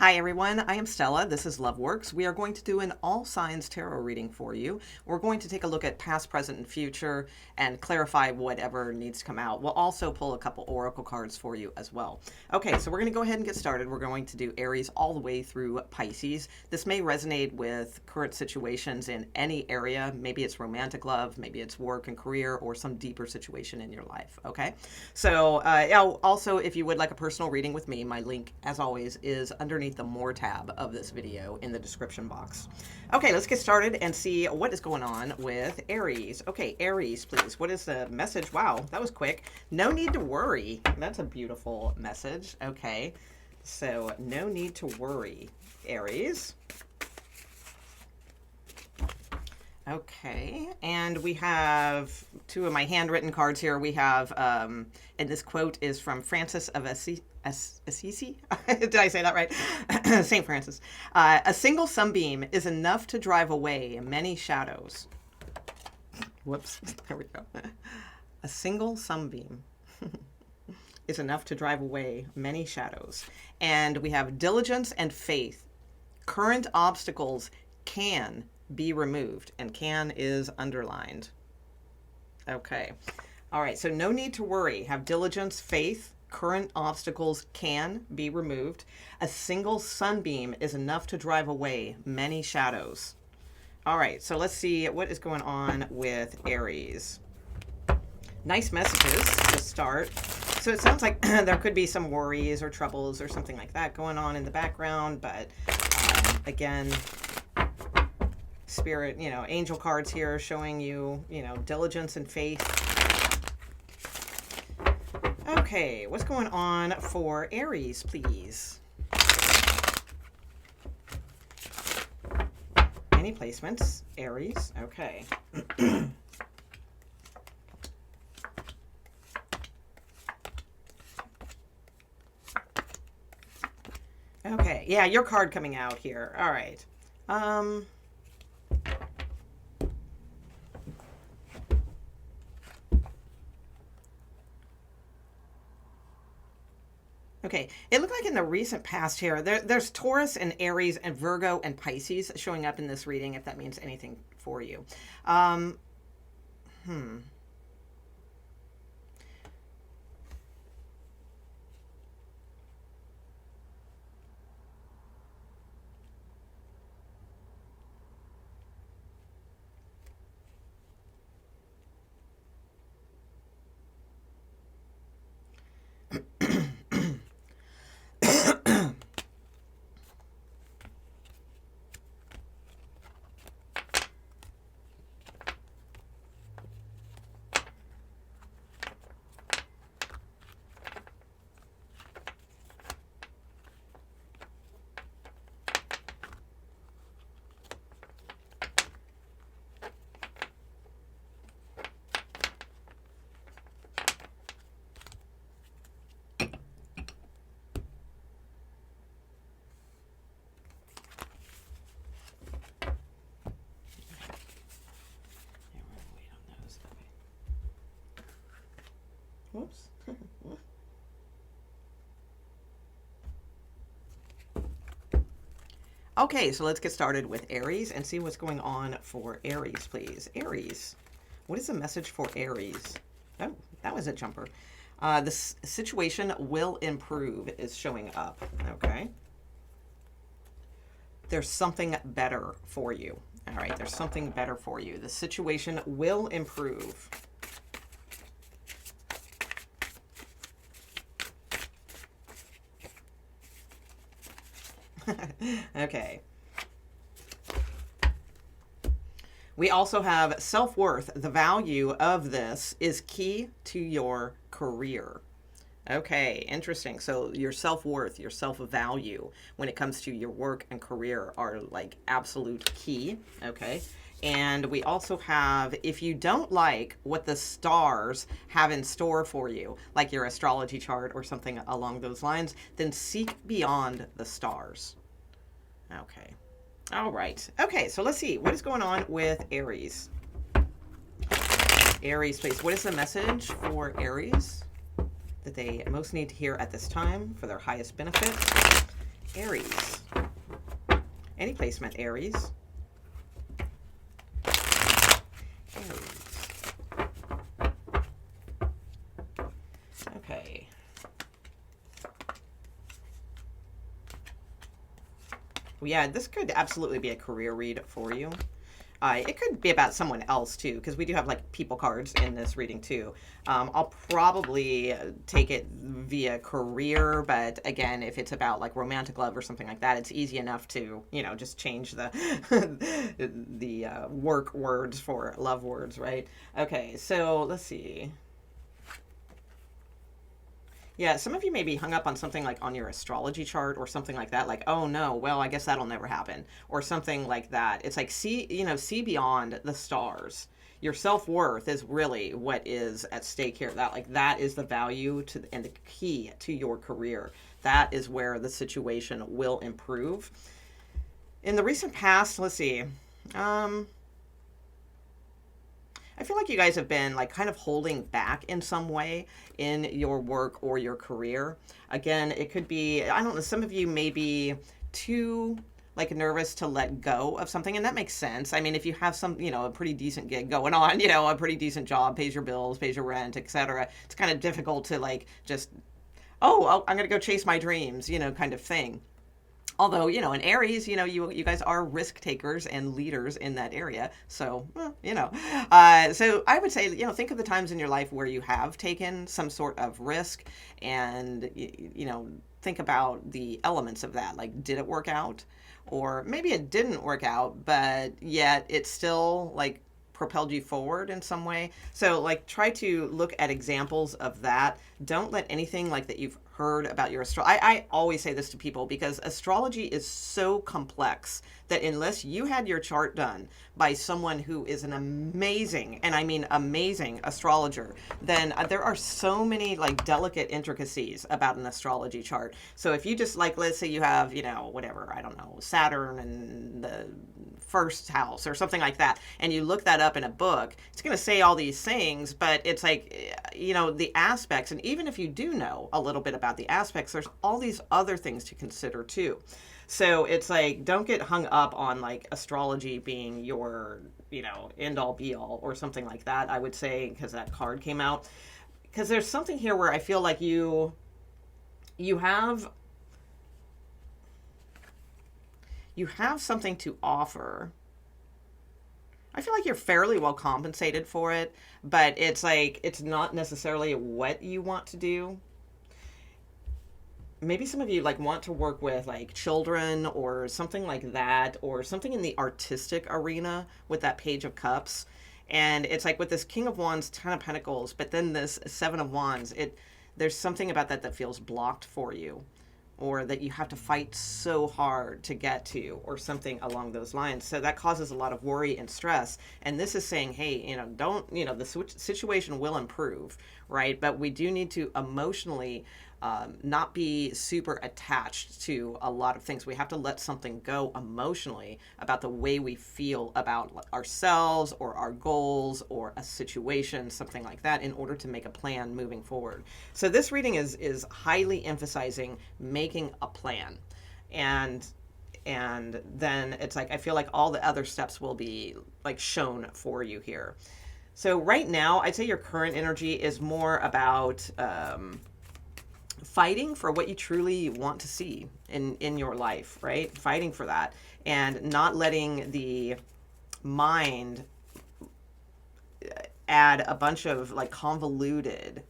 Hi everyone, I am Stella. This is Loveworks. We are going to do an all signs tarot reading for you. We're going to take a look at past, present, and future and clarify whatever needs to come out. We'll also pull a couple oracle cards for you as well. Okay, so we're going to go ahead and get started. We're going to do Aries all the way through Pisces. This may resonate with current situations in any area. Maybe it's romantic love, maybe it's work and career, or some deeper situation in your life. Okay, so also if you would like a personal reading with me, my link as always is underneath the More tab of this video in the description box. Okay, let's get started and see what is going on with Aries. Okay, Aries, please. What is the message? Wow, that was quick. No need to worry. That's a beautiful message. Okay, so no need to worry, Aries. Okay, and we have two of my handwritten cards here. We have, and this quote is from Francis of Assisi. Did I say that right? St. Francis. A single sunbeam is enough to drive away many shadows. Whoops, there we go. A single sunbeam is enough to drive away many shadows. And we have diligence and faith. Current obstacles can be removed, and can is underlined. Okay. All right. So no need to worry. Have diligence, faith. Current obstacles can be removed. A single sunbeam is enough to drive away many shadows. All right. So let's see what is going on with Aries. Nice messages to start. So it sounds like there could be some worries or troubles or something like that going on in the background, but again, Spirit, angel cards here showing you, diligence and faith. Okay, what's going on for Aries, please? Any placements? Aries, okay. Okay, yeah, your card coming out here. All right. Okay, it looked like in the recent past here, there's Taurus and Aries and Virgo and Pisces showing up in this reading, if that means anything for you. Whoops. Okay, so let's get started with Aries and see what's going on for Aries, please. Aries, what is the message for Aries? Oh, that was a jumper. This situation will improve is showing up, okay? There's something better for you. All right, there's something better for you. The situation will improve. Okay. We also have self-worth. The value of this is key to your career. Okay, interesting. So your self-worth, your self-value when it comes to your work and career are like absolute key. Okay. And we also have, if you don't like what the stars have in store for you, like your astrology chart or something along those lines, then seek beyond the stars. Okay. All right. Okay, so let's see. What is going on with Aries? Aries, please. What is the message for Aries that they most need to hear at this time for their highest benefit? Aries. Any placement, Aries. Aries. Okay. Well, yeah, this could absolutely be a career read for you. It could be about someone else too, because we do have like people cards in this reading too. I'll probably take it via career, but again, if it's about like romantic love or something like that, it's easy enough to, you know, just change the the work words for love words, right? Okay, so let's see. Yeah, some of you may be hung up on something like on your astrology chart or something like that, like, oh no, well, I guess that'll never happen, or something like that. It's like, see, you know, see beyond the stars. Your self-worth is really what is at stake here. That, like, that is the value to and the key to your career. That is where the situation will improve. In the recent past, let's see. I feel like you guys have been like kind of holding back in some way in your work or your career. Again, it could be, I don't know, some of you may be too like nervous to let go of something, and that makes sense. I mean, if you have some, you know, a pretty decent gig going on, you know, a pretty decent job, pays your bills, pays your rent, etc., it's kind of difficult to like just, oh, I'm going to go chase my dreams, you know, kind of thing. Although, you know, in Aries, you know, you guys are risk takers and leaders in that area. So, well, you know, so I would say, you know, think of the times in your life where you have taken some sort of risk, and, you know, think about the elements of that. Like, did it work out? Or maybe it didn't work out, but yet it still like propelled you forward in some way. So like try to look at examples of that. Don't let anything like that you've heard about your I always say this to people because astrology is so complex that unless you had your chart done by someone who is an amazing, and I mean amazing astrologer, then there are so many like delicate intricacies about an astrology chart. So if you just like, let's say you have, you know, whatever, I don't know, Saturn and the first house or something like that, and you look that up in a book, it's going to say all these things, but it's like, you know, the aspects, and even if you do know a little bit about the aspects, there's all these other things to consider too. So it's like, don't get hung up on like astrology being your, you know, end all be all or something like that, I would say, because that card came out. Because there's something here where I feel like you have something to offer. I feel like you're fairly well compensated for it, but it's like, it's not necessarily what you want to do. Maybe some of you like want to work with like children or something like that, or something in the artistic arena with that Page of Cups. And it's like with this King of Wands, Ten of Pentacles, but then this Seven of Wands, there's something about that feels blocked for you, or that you have to fight so hard to get to, or something along those lines. So that causes a lot of worry and stress. And this is saying, hey, you know, don't, you know, the situation will improve, right? But we do need to emotionally not be super attached to a lot of things. We have to let something go emotionally about the way we feel about ourselves or our goals or a situation, something like that, in order to make a plan moving forward. So this reading is highly emphasizing making a plan. And then it's like, I feel like all the other steps will be like shown for you here. So right now, I'd say your current energy is more about fighting for what you truly want to see in your life, right? Fighting for that, and not letting the mind add a bunch of like convoluted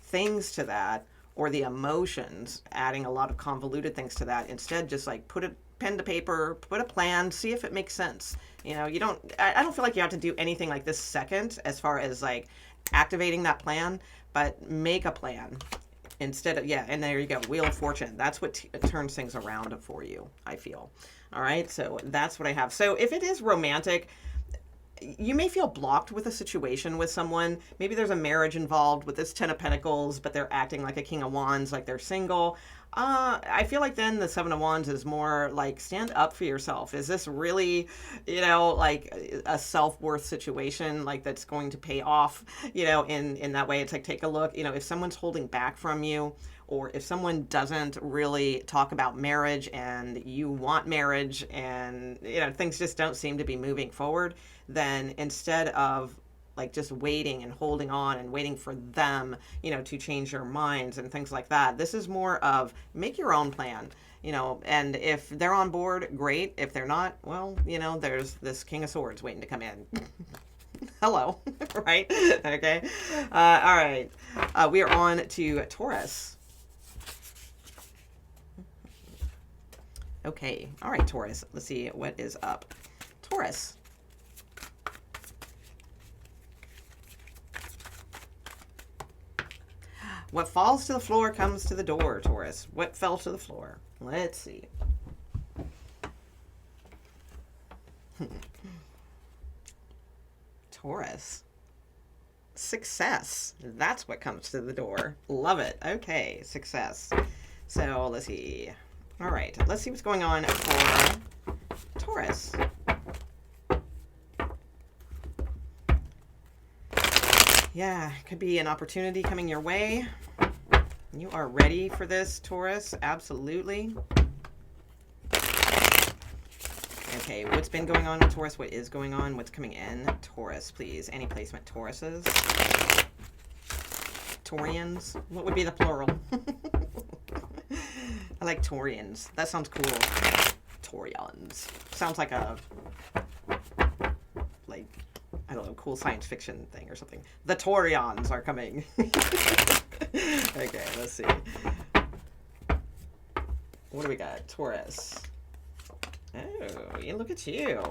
things to that, or the emotions adding a lot of convoluted things to that. Instead, just like put a pen to paper, put a plan, see if it makes sense. You know, I don't feel like you have to do anything like this second as far as like activating that plan, but make a plan. Instead of, yeah, and there you go, Wheel of Fortune. That's what turns things around for you, I feel. All right, so that's what I have. So if it is romantic, you may feel blocked with a situation with someone. Maybe there's a marriage involved with this Ten of Pentacles, but they're acting like a King of Wands, like they're single. I feel like then the Seven of Wands is more like, stand up for yourself. Is this really, you know, like a self-worth situation, like that's going to pay off, you know, in that way? It's like, take a look, you know, if someone's holding back from you, or if someone doesn't really talk about marriage and you want marriage and, things just don't seem to be moving forward, then instead of like just waiting and holding on and waiting for them, to change their minds and things like that, this is more of make your own plan. And if they're on board, great. If they're not, well, there's this King of Swords waiting to come in. Hello, right? Okay. All right. We are on to Taurus. Okay. All right, Taurus. Let's see what is up. Taurus. What falls to the floor comes to the door, Taurus. What fell to the floor? Let's see. Taurus. Success. That's what comes to the door. Love it. Okay, success. So let's see. All right, let's see what's going on for Taurus. Yeah, could be an opportunity coming your way. You are ready for this, Taurus. Absolutely. Okay, what's been going on with Taurus? What is going on? What's coming in? Taurus, please. Any placement Tauruses? Taurians? What would be the plural? I like Taurians. That sounds cool. Taurians. Sounds like a, I don't know, cool science fiction thing or something. The Taurians are coming. Okay, let's see. What do we got? Taurus. Oh, look at you.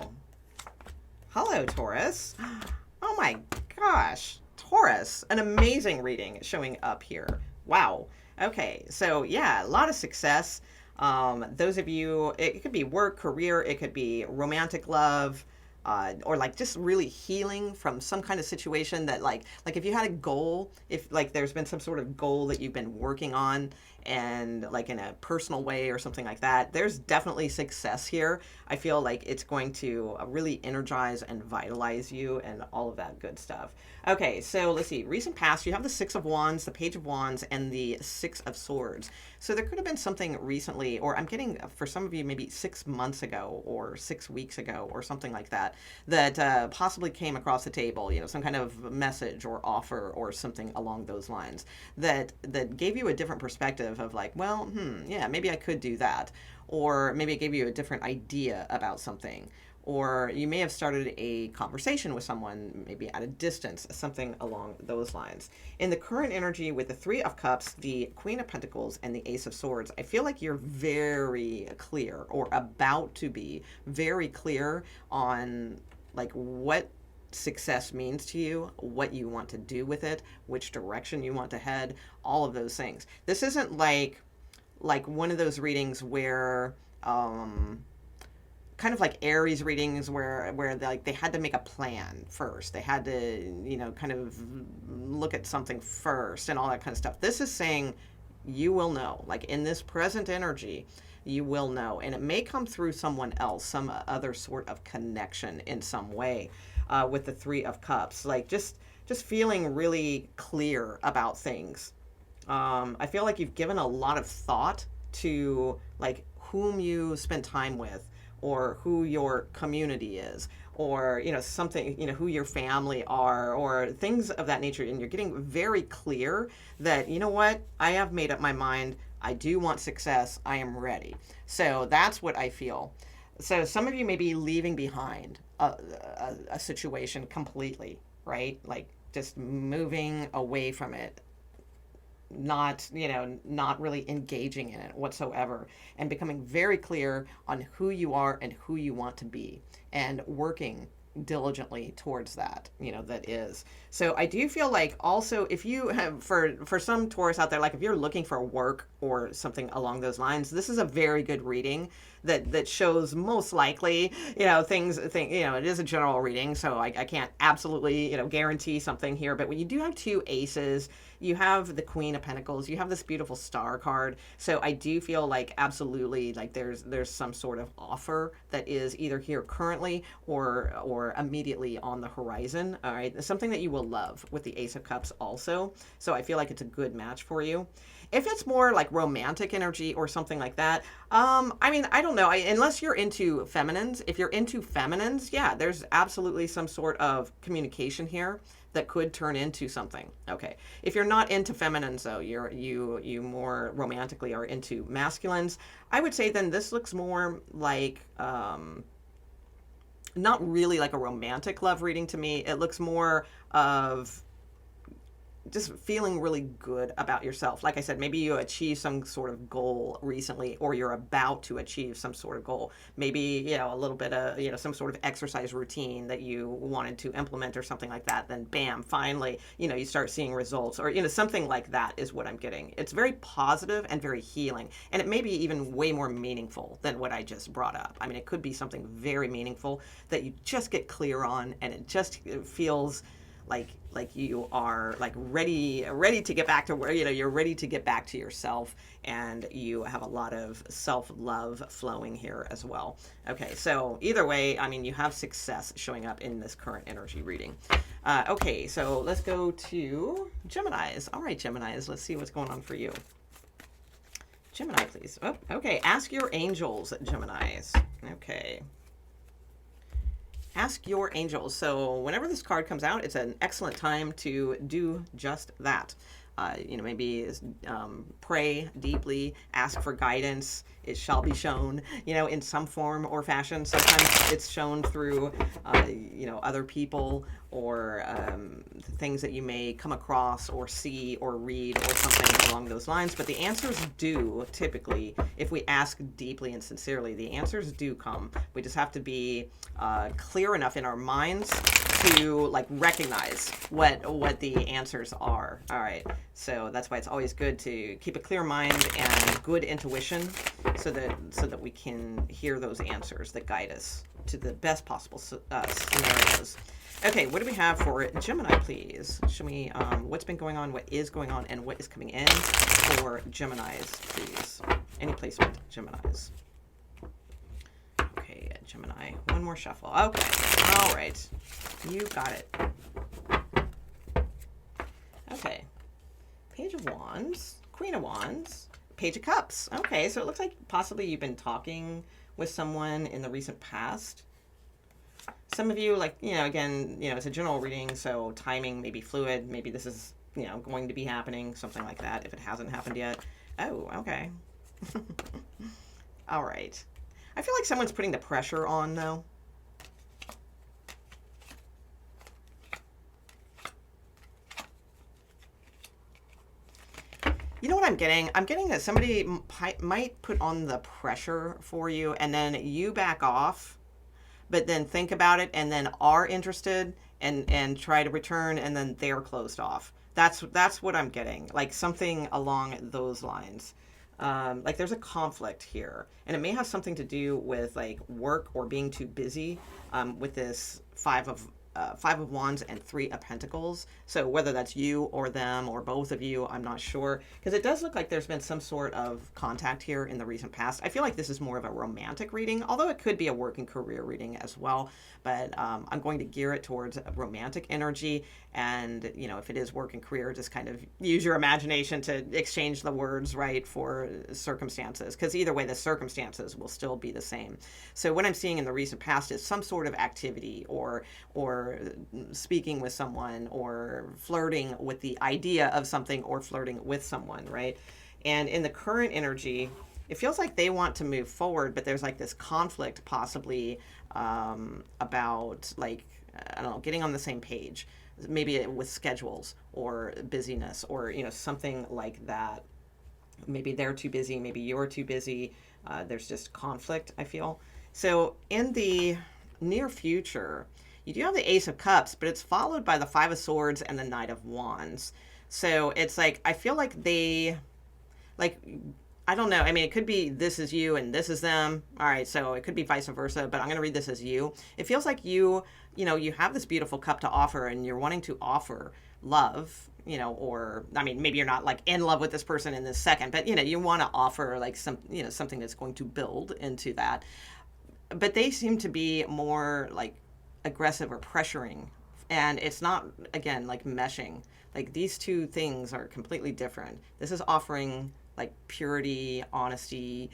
Hello, Taurus. Oh my gosh. Taurus, an amazing reading showing up here. Wow. Okay, so yeah, a lot of success. Those of you, it could be work, career, it could be romantic love, or like just really healing from some kind of situation that like if you had a goal, if like there's been some sort of goal that you've been working on and like in a personal way or something like that, there's definitely success here. I feel like it's going to really energize and vitalize you and all of that good stuff. Okay, so let's see. Recent past, you have the Six of Wands, the Page of Wands, and the Six of Swords. So there could have been something recently, or I'm getting, for some of you, maybe 6 months ago or 6 weeks ago or something like that, that possibly came across the table, some kind of message or offer or something along those lines that gave you a different perspective of like, well, yeah, maybe I could do that. Or maybe it gave you a different idea about something. Or you may have started a conversation with someone, maybe at a distance, something along those lines. In the current energy with the Three of Cups, the Queen of Pentacles, and the Ace of Swords, I feel like you're very clear, or about to be very clear on like what success means to you, what you want to do with it, which direction you want to head, all of those things. This isn't like one of those readings where kind of like Aries readings where they had to make a plan first. They had to, kind of look at something first and all that kind of stuff. This is saying you will know, like in this present energy, you will know. And it may come through someone else, some other sort of connection in some way with the Three of Cups. Like just feeling really clear about things. I feel like you've given a lot of thought to like whom you spend time with, or who your community is, or something, who your family are, or things of that nature, and you're getting very clear that, what, I have made up my mind, I do want success, I am ready. So that's what I feel. So some of you may be leaving behind a situation completely, right? Like just moving away from it, not really engaging in it whatsoever, and becoming very clear on who you are and who you want to be, and working diligently towards that, that is. So I do feel like also if you have, for some Taurus out there, like if you're looking for work or something along those lines. This is a very good reading that shows most likely, it is a general reading, so I can't absolutely, guarantee something here. But when you do have two aces, you have the Queen of Pentacles, you have this beautiful star card. So I do feel like absolutely like there's some sort of offer that is either here currently or immediately on the horizon. All right. Something that you will love with the Ace of Cups also. So I feel like it's a good match for you. If it's more like romantic energy or something like that, I don't know. Unless you're into feminines, if you're into feminines, yeah, there's absolutely some sort of communication here that could turn into something. Okay. If you're not into feminines though, you more romantically are into masculines, I would say then this looks more like, not really like a romantic love reading to me. It looks more of just feeling really good about yourself. Like I said, maybe you achieved some sort of goal recently, or you're about to achieve some sort of goal. Maybe, a little bit of, some sort of exercise routine that you wanted to implement or something like that. Then bam, finally, you start seeing results, or, something like that is what I'm getting. It's very positive and very healing. And it may be even way more meaningful than what I just brought up. I mean, it could be something very meaningful that you just get clear on, and it feels like you are like ready to get back to where, you're ready to get back to yourself, and you have a lot of self-love flowing here as well. Okay, so either way, I mean, you have success showing up in this current energy reading. Okay, so let's go to Geminis. All right, Geminis, let's see what's going on for you. Gemini, please. Oh, okay, ask your angels, Geminis. Okay. Ask your angels. So whenever this card comes out, it's an excellent time to do just that. Maybe pray deeply, ask for guidance. It shall be shown, in some form or fashion. Sometimes it's shown through, other people, or things that you may come across or see or read or something along those lines. But the answers do typically, if we ask deeply and sincerely, the answers do come. We just have to be clear enough in our minds to recognize what the answers are. All right. So that's why it's always good to keep a clear mind and good intuition, so that we can hear those answers that guide us to the best possible scenarios. Okay, what do we have for Gemini, please? Show me what's been going on, what is going on, and what is coming in for Geminis, please. Any placement, Geminis. Okay, Gemini. One more shuffle. Okay. All right. You got it. Okay. Page of Wands, Queen of Wands, Page of Cups. Okay, so it looks like possibly you've been talking with someone in the recent past. Some of you, again, it's a general reading, so timing may be fluid. Maybe this is, going to be happening, something like that, if it hasn't happened yet. Oh, okay. All right. I feel like someone's putting the pressure on, though. You know what I'm getting? I'm getting that somebody might put on the pressure for you, and then you back off, but then think about it, and then are interested and try to return, and then they're closed off. That's what I'm getting. Like something along those lines. There's a conflict here, and it may have something to do with work or being too busy, with this Five of Wands and Three of Pentacles. So whether that's you or them or both of you, I'm not sure, because it does look like there's been some sort of contact here in the recent past. I feel like this is more of a romantic reading, although it could be a work and career reading as well. But I'm going to gear it towards a romantic energy. And, if it is work and career, just kind of use your imagination to exchange the words, right, for circumstances. Because either way, the circumstances will still be the same. So what I'm seeing in the recent past is some sort of activity or speaking with someone, or flirting with the idea of something, or flirting with someone, right? And in the current energy, it feels like they want to move forward, but there's this conflict possibly about I don't know, getting on the same page, maybe with schedules or busyness, or something like that. Maybe they're too busy, maybe you're too busy. There's just conflict, I feel. So in the near future, you do have the Ace of Cups, but it's followed by the Five of Swords and the Knight of Wands. So it's I feel like they like, I don't know. I mean, it could be this is you and this is them. All right, so it could be vice versa, but I'm going to read this as you. It feels like you have this beautiful cup to offer and you're wanting to offer love, or I mean, maybe you're not like in love with this person in this second, but you want to offer like something that's going to build into that. But they seem to be more like aggressive or pressuring, and it's not, again, like meshing. Like these two things are completely different. This is offering like purity, honesty,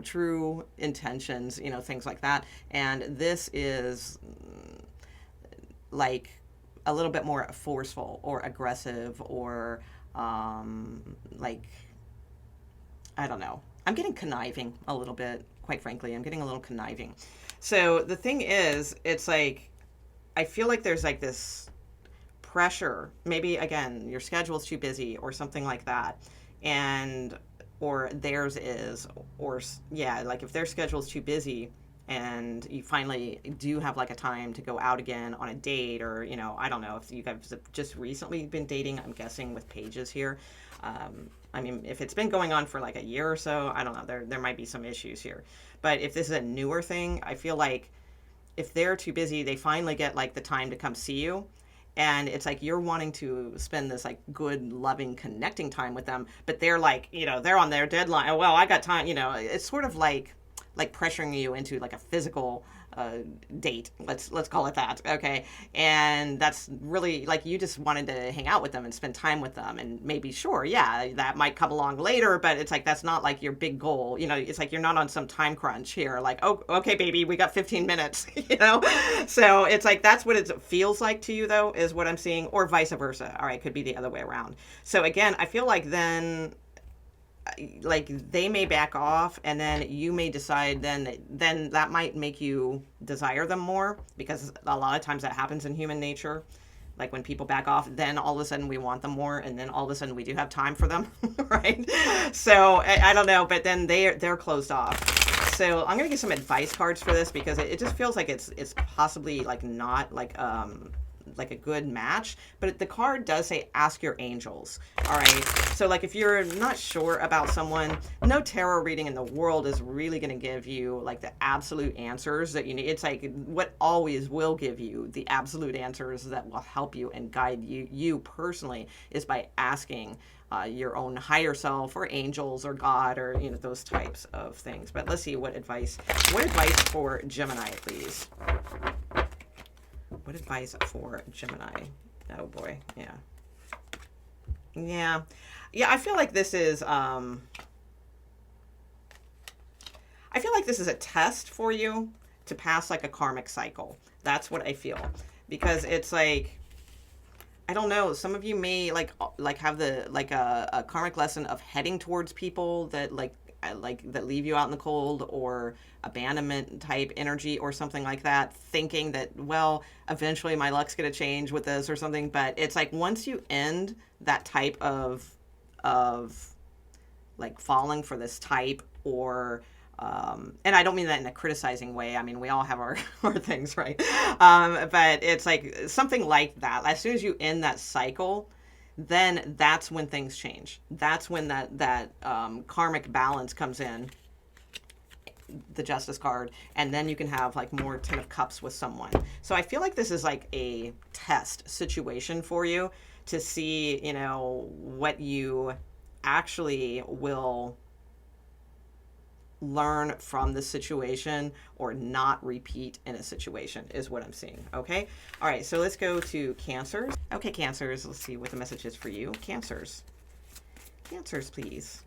true intentions, things like that. And this is like a little bit more forceful or aggressive or like, I don't know. I'm getting conniving a little bit, quite frankly. I'm getting a little conniving. So the thing is, it's like, I feel like there's like this pressure. Maybe, again, your schedule's too busy or something like that. Or theirs is, or yeah, like if their schedule's too busy and you finally do have like a time to go out again on a date, or, I don't know if you guys have just recently been dating, I'm guessing with pages here. I mean, if it's been going on for like a year or so, I don't know, there might be some issues here. But if this is a newer thing, I feel like if they're too busy, they finally get like the time to come see you. And it's like you're wanting to spend this like good, loving, connecting time with them, but they're like, they're on their deadline. Oh, well, I got time. It's sort of like pressuring you into like a physical date. Let's call it that. Okay. And that's really like, you just wanted to hang out with them and spend time with them, and maybe, sure, yeah, that might come along later, but it's like, that's not like your big goal. It's like, you're not on some time crunch here. Like, oh, okay, baby, we got 15 minutes, So it's like, that's what it feels like to you though, is what I'm seeing, or vice versa. All right. Could be the other way around. So again, I feel like then, like, they may back off, and then you may decide then that might make you desire them more, because a lot of times that happens in human nature. Like when people back off, then all of a sudden we want them more, and then all of a sudden we do have time for them, right? So I don't know, but then they're closed off. So I'm gonna get some advice cards for this, because it just feels like it's possibly like not like a good match, but the card does say ask your angels. All right, so like if you're not sure about someone, no tarot reading in the world is really going to give you like the absolute answers that you need. It's like what always will give you the absolute answers that will help you and guide you personally is by asking your own higher self or angels or God, or those types of things. But let's see what advice for Gemini, please. What advice for Gemini? Oh boy, yeah. I feel like this is a test for you to pass like a karmic cycle. That's what I feel, because it's like, I don't know, some of you may like have the a karmic lesson of heading towards people that that leave you out in the cold, or abandonment type energy or something like that, thinking that, well, eventually my luck's going to change with this or something. But it's like, once you end that type of like falling for this type, or and I don't mean that in a criticizing way. I mean, we all have our things, right? But it's like something like that. As soon as you end that cycle, then that's when things change. That's when that karmic balance comes in, the Justice card, and then you can have like more Ten of Cups with someone. So I feel like this is like a test situation for you to see, what you actually will learn from the situation or not repeat in a situation, is what I'm seeing. Okay. All right. So let's go to Cancers. Okay, Cancers. Let's see what the message is for you. Cancers, please.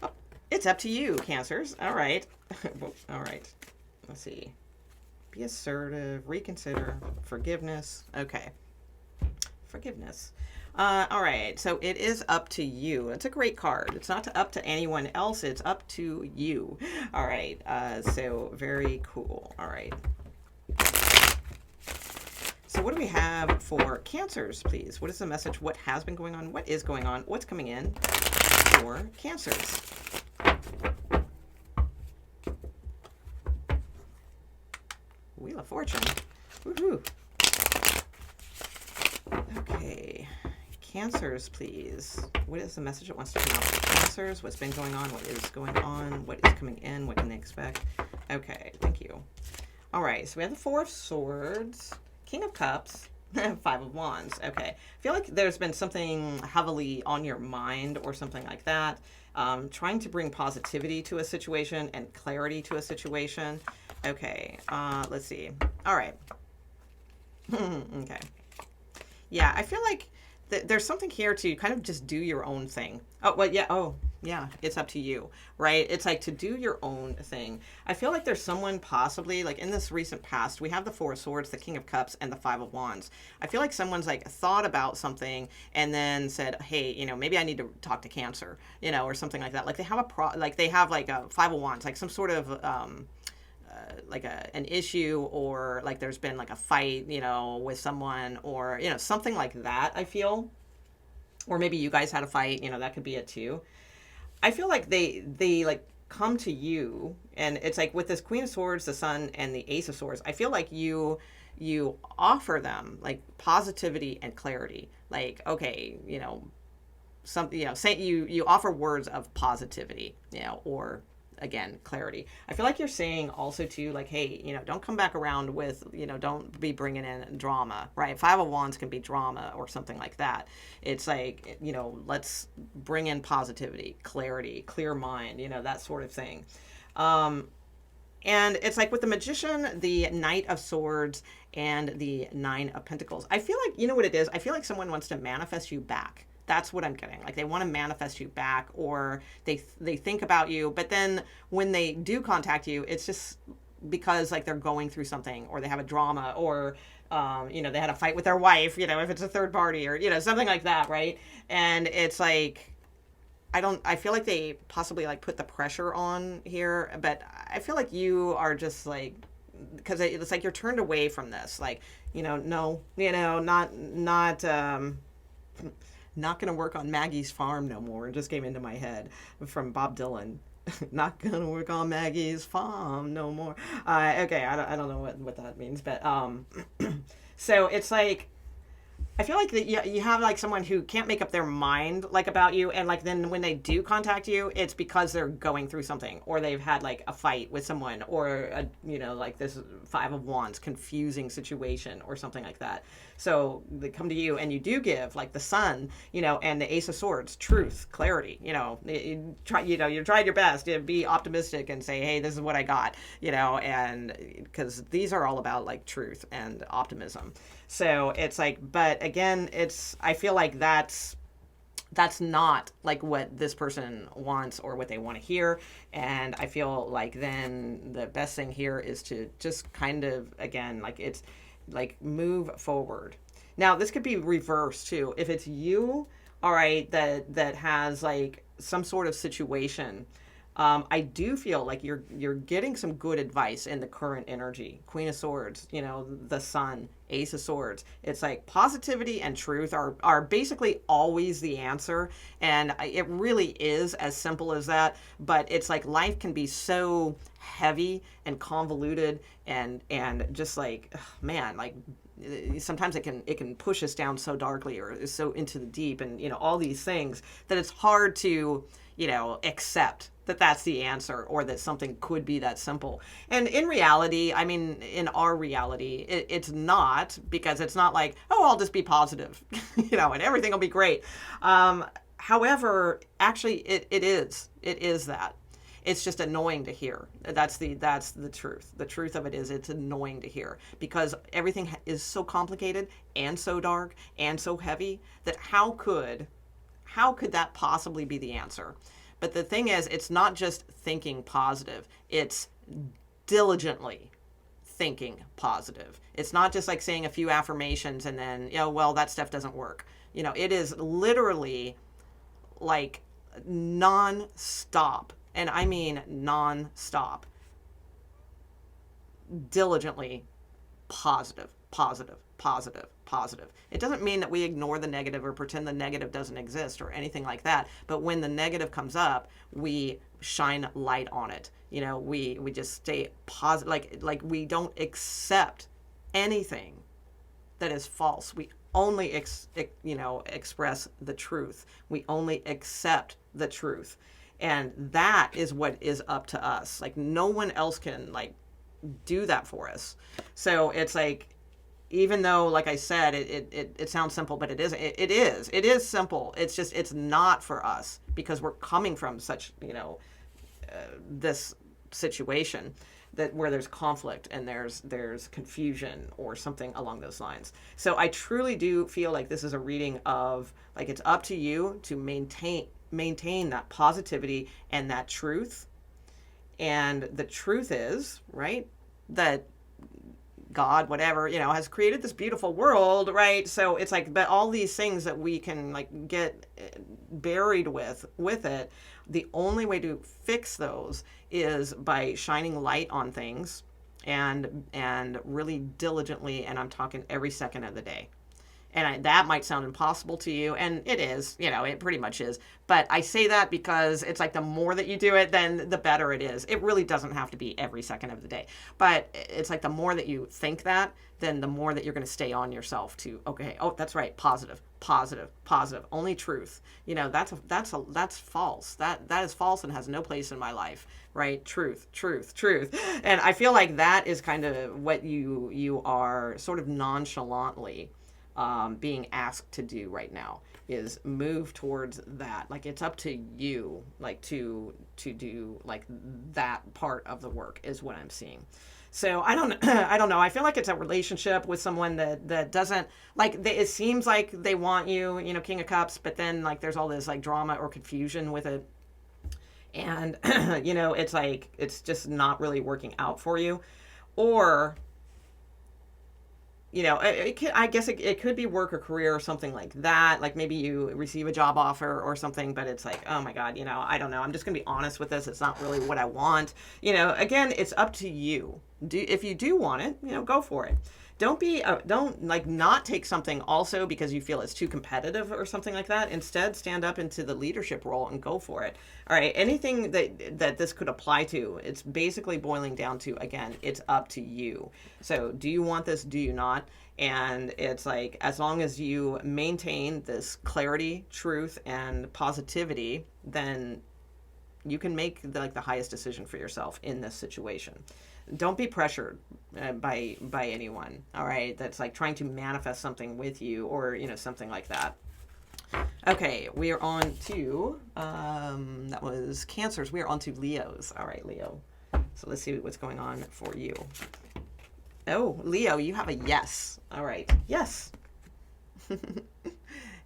Oh, it's up to you, Cancers. All right. All right. Let's see. Be assertive, reconsider, forgiveness. Okay. Forgiveness. All right, so it is up to you. It's a great card. It's not up to anyone else. It's up to you. All right, so very cool. All right. So what do we have for Cancers, please? What is the message? What has been going on? What is going on? What's coming in for Cancers? Wheel of Fortune. Woohoo. Okay. Cancers, please. What is the message that wants to come out for Cancers? What's been going on? What is going on? What is coming in? What can they expect? Okay, thank you. All right, so we have the Four of Swords, King of Cups, Five of Wands. Okay, I feel like there's been something heavily on your mind or something like that. Trying to bring positivity to a situation and clarity to a situation. Okay, let's see. All right. Okay. Yeah, I feel like there's something here to kind of just do your own thing. Oh, well, yeah. Oh, yeah. It's up to you, right? It's like to do your own thing. I feel like there's someone possibly, like in this recent past, we have the Four of Swords, the King of Cups, and the Five of Wands. I feel like someone's like thought about something and then said, hey, you know, maybe I need to talk to Cancer, you know, or something like that. Like they have they have like a Five of Wands, like some sort of, like an issue, or like there's been like a fight, you know, with someone, or, you know, something like that, I feel. Or maybe you guys had a fight, you know, that could be it too. I feel like they like come to you, and it's like with this Queen of Swords, the Sun, and the Ace of Swords, I feel like you offer them like positivity and clarity. Like, okay, you know, something, you know, say you offer words of positivity, you know, or again, clarity. I feel like you're saying also too, like, hey, you know, don't come back around with, you know, don't be bringing in drama, right? Five of Wands can be drama or something like that. It's like, you know, let's bring in positivity, clarity, clear mind, you know, that sort of thing. And it's like with the Magician, the Knight of Swords, and the Nine of Pentacles. I feel like, you know what it is? I feel like someone wants to manifest you back. That's what I'm getting. Like they want to manifest you back, or they think about you, but then when they do contact you, it's just because like they're going through something, or they have a drama, or you know, they had a fight with their wife, you know, if it's a third party, or, you know, something like that, right? And it's like, I feel like they possibly like put the pressure on here, but I feel like you are just like, because it's like you're turned away from this, like, you know, no, you know, not going to work on Maggie's farm no more. It just came into my head from Bob Dylan. Not going to work on Maggie's farm no more. Okay, I don't know what that means, but so it's like, I feel like that you have like someone who can't make up their mind like about you, and like then when they do contact you, it's because they're going through something, or they've had like a fight with someone, or a, you know, like this Five of Wands confusing situation or something like that. So they come to you, and you do give like the Sun, you know, and the Ace of Swords, truth, clarity. You know, you tried your best to be optimistic and say, hey, this is what I got, you know, and because these are all about like truth and optimism. So it's like, but again, I feel like that's not like what this person wants or what they want to hear. And I feel like then the best thing here is to just kind of, again, like it's like move forward. Now this could be reversed too. If it's you, all right, that has like some sort of situation, I do feel like you're getting some good advice in the current energy. Queen of Swords, you know, the Sun, Ace of Swords. It's like positivity and truth are basically always the answer. And it really is as simple as that. But it's like life can be so heavy and convoluted and just like, man, like sometimes it can push us down so darkly, or so into the deep, and, you know, all these things that it's hard to, you know, accept that that's the answer, or that something could be that simple. And in reality, I mean, in our reality, it's not, because it's not like, oh, I'll just be positive, you know, and everything will be great. However, actually, it is that. It's just annoying to hear. That's the truth. The truth of it is, it's annoying to hear, because everything is so complicated and so dark and so heavy that how could that possibly be the answer? But the thing is, it's not just thinking positive. It's diligently thinking positive. It's not just like saying a few affirmations and then, you know, well, that stuff doesn't work. You know, it is literally like non-stop. And I mean non-stop. Diligently positive, positive, positive, positive. It doesn't mean that we ignore the negative or pretend the negative doesn't exist or anything like that. But when the negative comes up, we shine light on it. You know, we just stay positive. Like we don't accept anything that is false. We only express the truth. We only accept the truth. And that is what is up to us. Like no one else can like do that for us. So it's like, even though, like I said, it sounds simple, but it isn't. It is simple. It's just, it's not for us because we're coming from such, this situation that where there's conflict and there's confusion or something along those lines. So I truly do feel like this is a reading of like, it's up to you to maintain that positivity and that truth. And the truth is, right, that God, whatever, has created this beautiful world, right? So it's like, but all these things that we can like get buried with it, the only way to fix those is by shining light on things and really diligently, and I'm talking every second of the day. And that might sound impossible to you, and it is, it pretty much is. But I say that because it's like the more that you do it, then the better it is. It really doesn't have to be every second of the day. But it's like the more that you think that, then the more that you're going to stay on yourself to, okay, oh, that's right, positive, only truth. That's false. That is false and has no place in my life, right? Truth. And I feel like that is kind of what you are sort of nonchalantly being asked to do right now, is move towards that. Like it's up to you, like to do like that part of the work is what I'm seeing. So I don't know. I feel like it's a relationship with someone that doesn't like, it seems like they want you, King of Cups, but then like there's all this like drama or confusion with it. And, it's like, it's just not really working out for you. Or, I guess it could be work or career or something like that. Like maybe you receive a job offer or something, but it's like, oh my God, I don't know. I'm just going to be honest with this. It's not really what I want. Again, it's up to you. If you do want it, go for it. Don't like not take something also because you feel it's too competitive or something like that. Instead, stand up into the leadership role and go for it. All right. Anything that this could apply to, it's basically boiling down to, again, it's up to you. So do you want this? Do you not? And it's like, as long as you maintain this clarity, truth, and positivity, then you can make the highest decision for yourself in this situation. Don't be pressured by anyone, all right, that's like trying to manifest something with you or, something like that. Okay, we are on to, that was Cancers. We are on to Leos. All right, Leo. So let's see what's going on for you. Oh, Leo, you have a yes. All right, yes.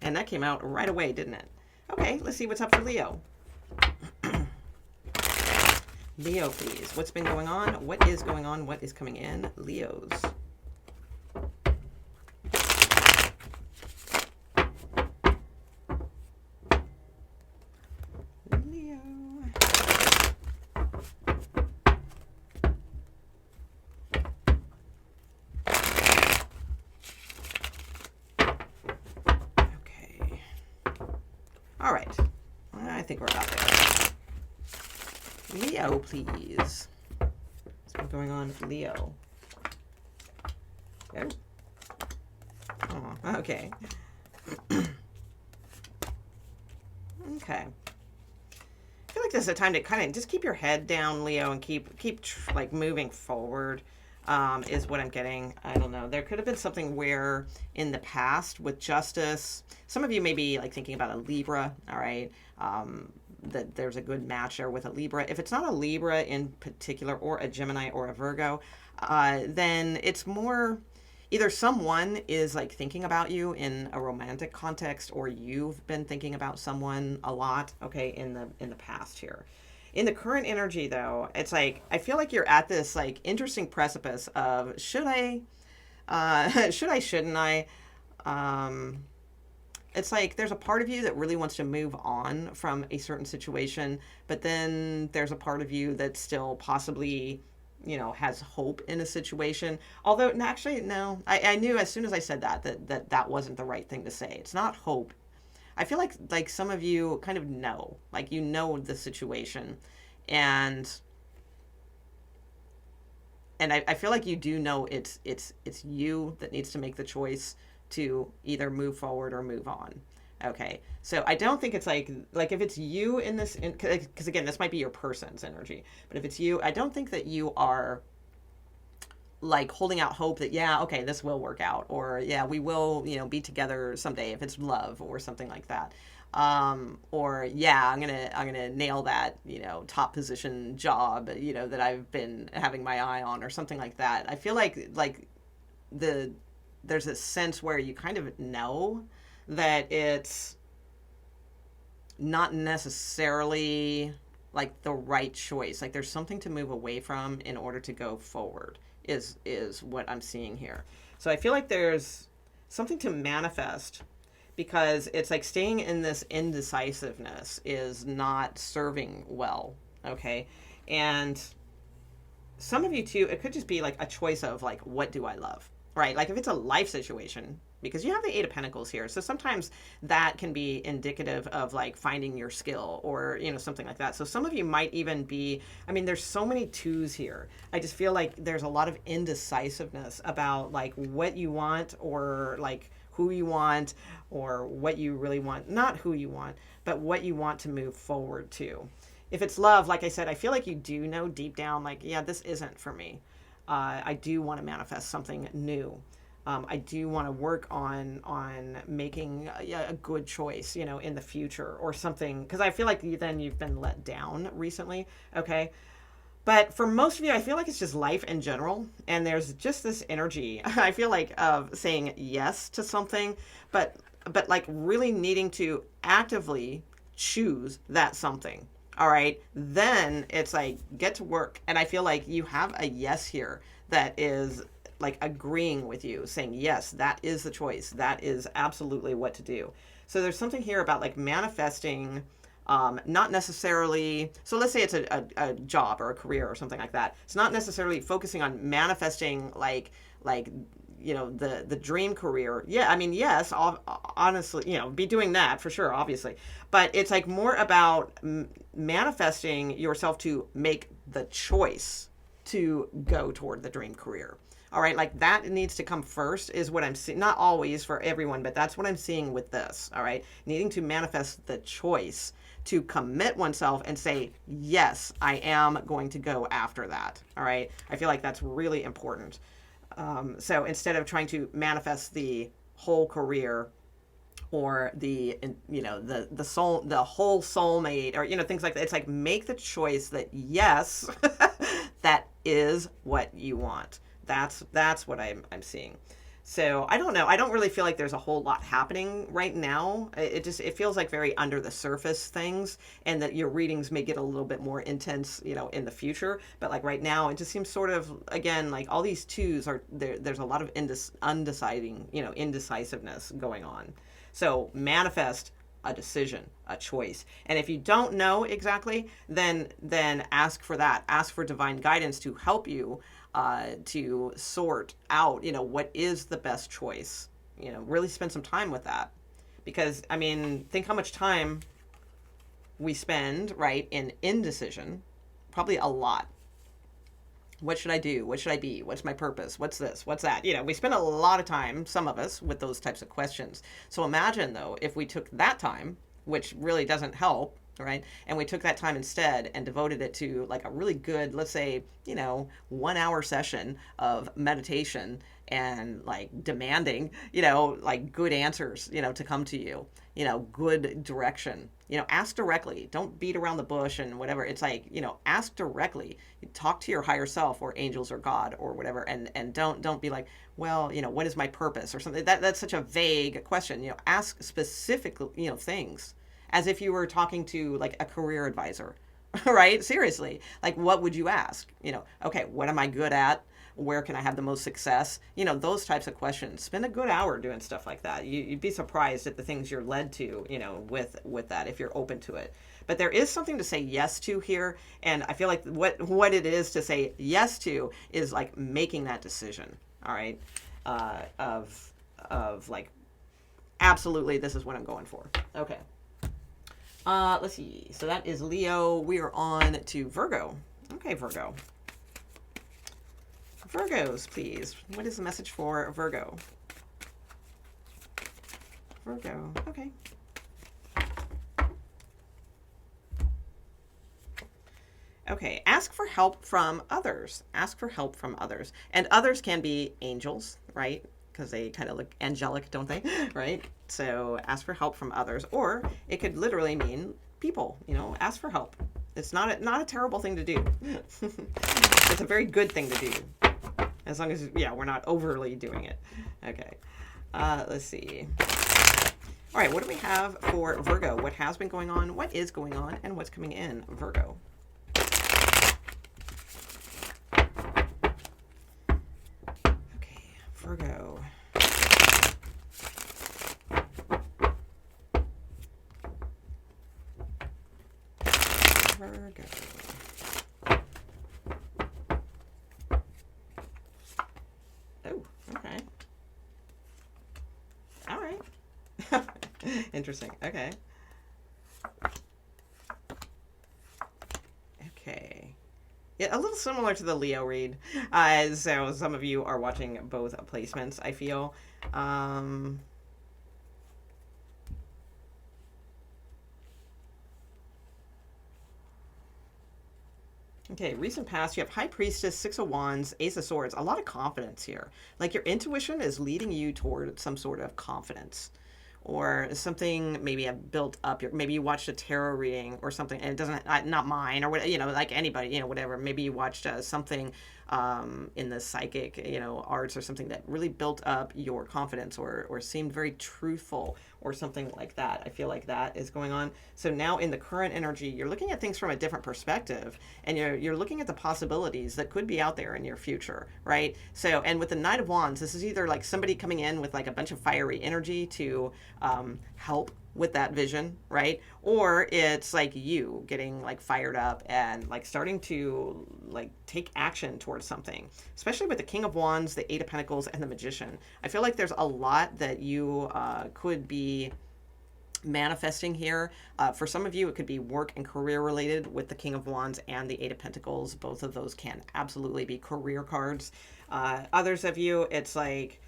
And that came out right away, didn't it? Okay, let's see what's up for Leo. Leo, please. What's been going on? What is going on? What is coming in? Leos. Leo. Okay. All right. I think we're about there. Leo, please. What's been going on with Leo? Oh. Oh, okay. Okay. I feel like this is a time to kind of just keep your head down, Leo, and keep like moving forward. Is what I'm getting. I don't know. There could have been something where in the past with justice, some of you may be like thinking about a Libra, all right? That there's a good match there with a Libra. If it's not a Libra in particular, or a Gemini or a Virgo, then it's more either someone is like thinking about you in a romantic context, or you've been thinking about someone a lot, okay, in the past here. In the current energy, though, it's like, I feel like you're at this like interesting precipice of shouldn't I? It's like there's a part of you that really wants to move on from a certain situation, but then there's a part of you that still possibly, has hope in a situation. Although, actually, no, I knew as soon as I said that wasn't the right thing to say. It's not hope. I feel like some of you kind of know, like the situation, and I feel like you do know it's you that needs to make the choice to either move forward or move on. Okay, so I don't think it's like if it's you in this, because again, this might be your person's energy, but if it's you, I don't think that you are like holding out hope that, yeah, okay, this will work out, or yeah, we will, be together someday if it's love or something like that. Or yeah, I'm gonna nail that, top position job, that I've been having my eye on, or something like that. I feel like there's a sense where you kind of know that it's not necessarily like the right choice. Like there's something to move away from in order to go forward is what I'm seeing here. So I feel like there's something to manifest, because it's like staying in this indecisiveness is not serving well. Okay. And some of you too, it could just be like a choice of like, what do I love? Right? Like if it's a life situation, because you have the Eight of Pentacles here. So sometimes that can be indicative of like finding your skill, or, something like that. So some of you might even be, there's so many twos here. I just feel like there's a lot of indecisiveness about like what you want, or like who you want, or what you really want. Not who you want, but what you want to move forward to. If it's love, like I said, I feel like you do know deep down, like, yeah, this isn't for me. I do want to manifest something new. I do want to work on making a good choice, in the future, or something. Because I feel like then you've been let down recently. Okay. But for most of you, I feel like it's just life in general. And there's just this energy, I feel like, of saying yes to something, but like really needing to actively choose that something. All right. Then it's like, get to work. And I feel like you have a yes here that is like agreeing with you, saying, yes, that is the choice. That is absolutely what to do. So there's something here about like manifesting, not necessarily, so let's say it's a job or a career or something like that. It's not necessarily focusing on manifesting like, the dream career. Yeah. Yes, honestly, be doing that for sure, obviously, but it's like more about manifesting yourself to make the choice to go toward the dream career. All right, like that needs to come first is what I'm seeing. Not always for everyone, but that's what I'm seeing with this. All right, needing to manifest the choice to commit oneself and say, yes, I am going to go after that. All right, I feel like that's really important. So instead of trying to manifest the whole career, or the soul, the whole soulmate, or things like that, it's like make the choice that yes, that is what you want. That's what I'm seeing. So I don't know. I don't really feel like there's a whole lot happening right now. It feels like very under the surface things, and that your readings may get a little bit more intense, in the future. But like right now, it just seems sort of, again, like all these twos are there. There's a lot of indecisiveness going on. So manifest a decision, a choice. And if you don't know exactly, then ask for that. Ask for divine guidance to help you to sort out, what is the best choice. Really spend some time with that. Because, think how much time we spend, right, in indecision. Probably a lot. What should I do? What should I be? What's my purpose? What's this? What's that? We spend a lot of time, some of us, with those types of questions. So imagine, though, if we took that time, which really doesn't help, right? And we took that time instead and devoted it to like a really good, let's say, 1 hour session of meditation, and like demanding, like good answers, to come to you, good direction, ask directly. Don't beat around the bush and whatever. It's like, ask directly, talk to your higher self, or angels, or God, or whatever. And don't be like, well, what is my purpose, or something. That's such a vague question. Ask specific, things, as if you were talking to like a career advisor, right? Seriously. Like, what would you ask? Okay, what am I good at? Where can I have the most success? Those types of questions. Spend a good hour doing stuff like that. You'd be surprised at the things you're led to, with that, if you're open to it. But there is something to say yes to here. And I feel like what it is to say yes to is like making that decision. All right. Of like, absolutely, this is what I'm going for. Okay. Let's see. So that is Leo. We are on to Virgo. Okay, Virgo. Virgos, please. What is the message for Virgo? Virgo. Okay. Okay, ask for help from others. Ask for help from others. And others can be angels, right? Because they kind of look angelic, don't they? Right? So ask for help from others. Or it could literally mean people, you know, ask for help. It's not a terrible thing to do. It's a very good thing to do. As long as, yeah, we're not overly doing it. Okay. Let's see. All right, what do we have for Virgo? What has been going on? What is going on? And what's coming in, Virgo? Virgo. Virgo. Oh, okay. All right. Interesting. Okay. Okay. Yeah, a little similar to the Leo read. So some of you are watching both placements, I feel. Okay, recent past, you have High Priestess, Six of Wands, Ace of Swords. A lot of confidence here. Like your intuition is leading you toward some sort of confidence. Or something maybe have built up. Maybe you watched a tarot reading or something, and it doesn't, not mine or what, you know, like anybody, you know, whatever. Maybe you watched something in the psychic, you know, arts or something that really built up your confidence or seemed very truthful or something like that. I feel like that is going on. So now in the current energy, you're looking at things from a different perspective, and you're looking at the possibilities that could be out there in your future, right? So, and with the Knight of Wands, this is either like somebody coming in with like a bunch of fiery energy to help with that vision, right? Or it's like you getting like fired up and like starting to like take action towards something, especially with the King of Wands, the Eight of Pentacles, and the Magician. I feel like there's a lot that you could be manifesting here. For some of you, it could be work and career related with the King of Wands and the Eight of Pentacles. Both of those can absolutely be career cards. Others of you, it's like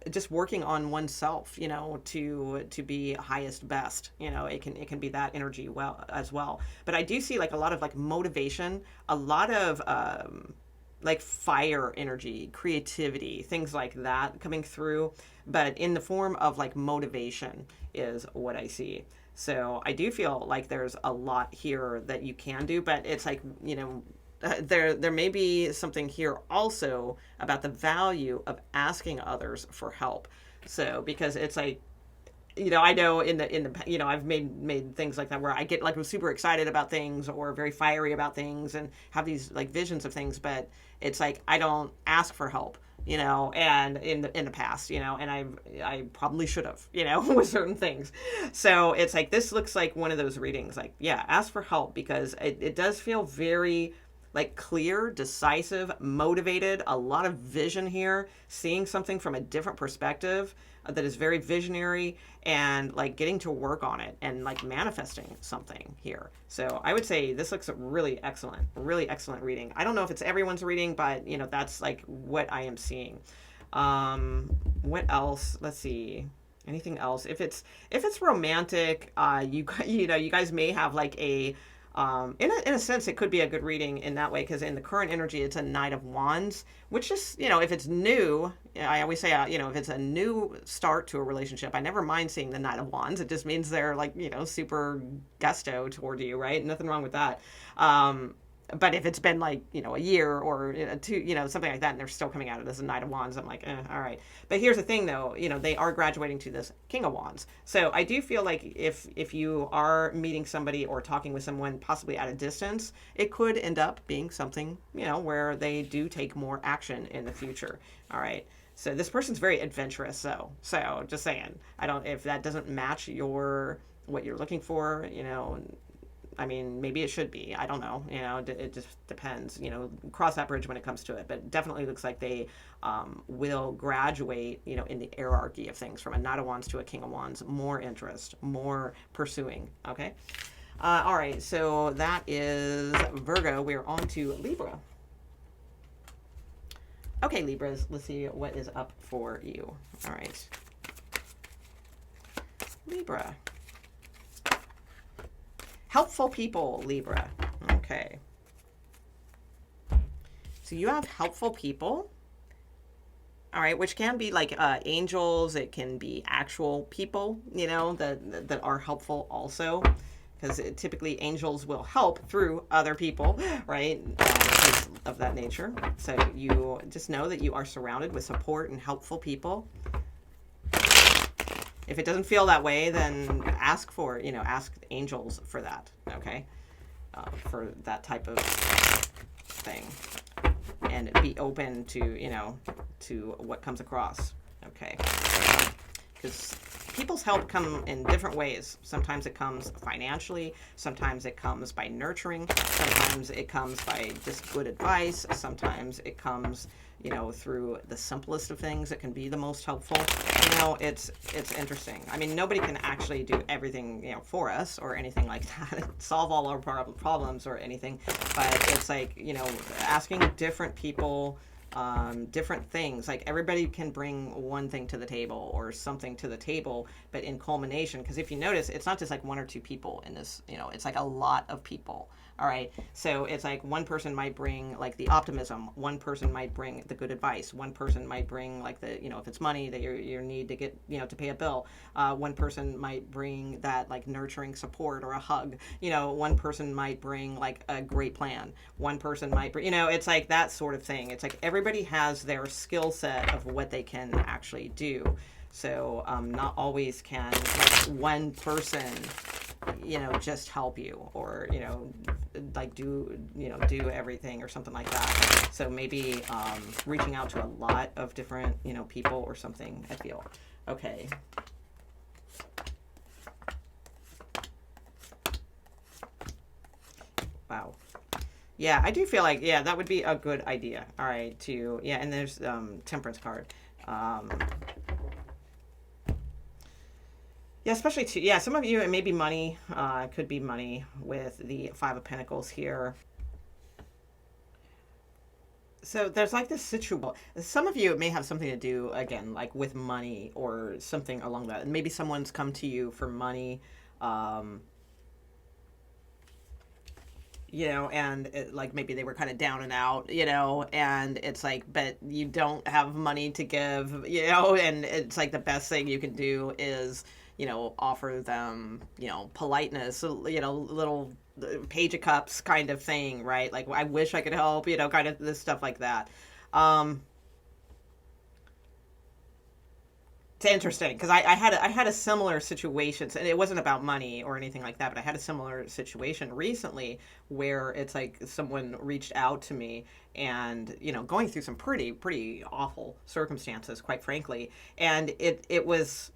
just working on oneself, you know, to be highest best, you know, it can be that energy as well. But I do see like a lot of like motivation, a lot of like fire energy, creativity, things like that coming through, but in the form of like motivation is what I see. So I do feel like there's a lot here that you can do, but it's like, you know, there may be something here also about the value of asking others for help. So because it's like, you know, I know in the you know, I've made things like that where I get like super excited about things or very fiery about things and have these like visions of things, but it's like I don't ask for help, you know, and in the past, you know, and I probably should have, you know, with certain things. So it's like this looks like one of those readings, like, yeah, ask for help, because it does feel very like clear, decisive, motivated, a lot of vision here, seeing something from a different perspective that is very visionary, and like getting to work on it and like manifesting something here. So I would say this looks really excellent reading. I don't know if it's everyone's reading, but you know, that's like what I am seeing. What else? Let's see. Anything else? If it's romantic, you know, you guys may have like a in a sense, it could be a good reading in that way, because in the current energy, it's a Knight of Wands, which is, you know, if it's new, I always say, you know, if it's a new start to a relationship, I never mind seeing the Knight of Wands. It just means they're like, you know, super gusto toward you, right? Nothing wrong with that. But if it's been like, you know, a year or two, you know, something like that, and they're still coming at it as a Knight of Wands, I'm like, all right. But here's the thing, though, you know, they are graduating to this King of Wands. So I do feel like if you are meeting somebody or talking with someone possibly at a distance, it could end up being something, you know, where they do take more action in the future. All right. So this person's very adventurous, though. So just saying, if that doesn't match what you're looking for, you know, I mean, maybe it should be. I don't know. You know, it just depends. You know, cross that bridge when it comes to it. But it definitely looks like they will graduate, you know, in the hierarchy of things from a Knight of Wands to a King of Wands. More interest, more pursuing. Okay. All right. So that is Virgo. We're on to Libra. Okay, Libras. Let's see what is up for you. All right. Libra. Helpful people, Libra. Okay. So you have helpful people. All right, which can be like angels. It can be actual people, you know, that are helpful also. Because typically angels will help through other people, right? Of that nature. So you just know that you are surrounded with support and helpful people. If it doesn't feel that way, then ask for, you know, ask angels for that, okay? For that type of thing. And be open to, you know, to what comes across, okay? Because people's help come in different ways. Sometimes it comes financially. Sometimes it comes by nurturing. Sometimes it comes by just good advice. Sometimes it comes, you know, through the simplest of things. It can be the most helpful. You know, it's interesting. I mean, nobody can actually do everything, you know, for us or anything like that, solve all our problems or anything. But it's like, you know, asking different people different things. Like everybody can bring one thing to the table or something to the table, but in culmination, because if you notice, it's not just like one or two people in this, you know, it's like a lot of people. All right. So it's like one person might bring like the optimism. One person might bring the good advice. One person might bring like the, you know, if it's money that you need to get, you know, to pay a bill. One person might bring that like nurturing support or a hug. You know, one person might bring like a great plan. One person might bring, you know, it's like that sort of thing. It's like everybody has their skill set of what they can actually do. So not always can like one person, you know, just help you or, you know, like do everything or something like that. So maybe reaching out to a lot of different, you know, people or something, I feel. Okay. Wow. Yeah, I do feel like, yeah, that would be a good idea. All right, to, yeah, and there's Temperance card. Yeah, especially to, yeah, some of you, it may be money, could be money with the Five of Pentacles here. So there's like this situation. Some of you, it may have something to do, again, like with money or something along that. Maybe someone's come to you for money, you know, and it, like maybe they were kind of down and out, you know, and it's like, but you don't have money to give, you know, and it's like the best thing you can do is, you know, offer them, you know, politeness, you know, little page of cups kind of thing, right? Like, I wish I could help, you know, kind of this stuff like that. It's interesting because I had a similar situation, and it wasn't about money or anything like that, but I had a similar situation recently where it's like someone reached out to me and, you know, going through some pretty awful circumstances, quite frankly, and it was,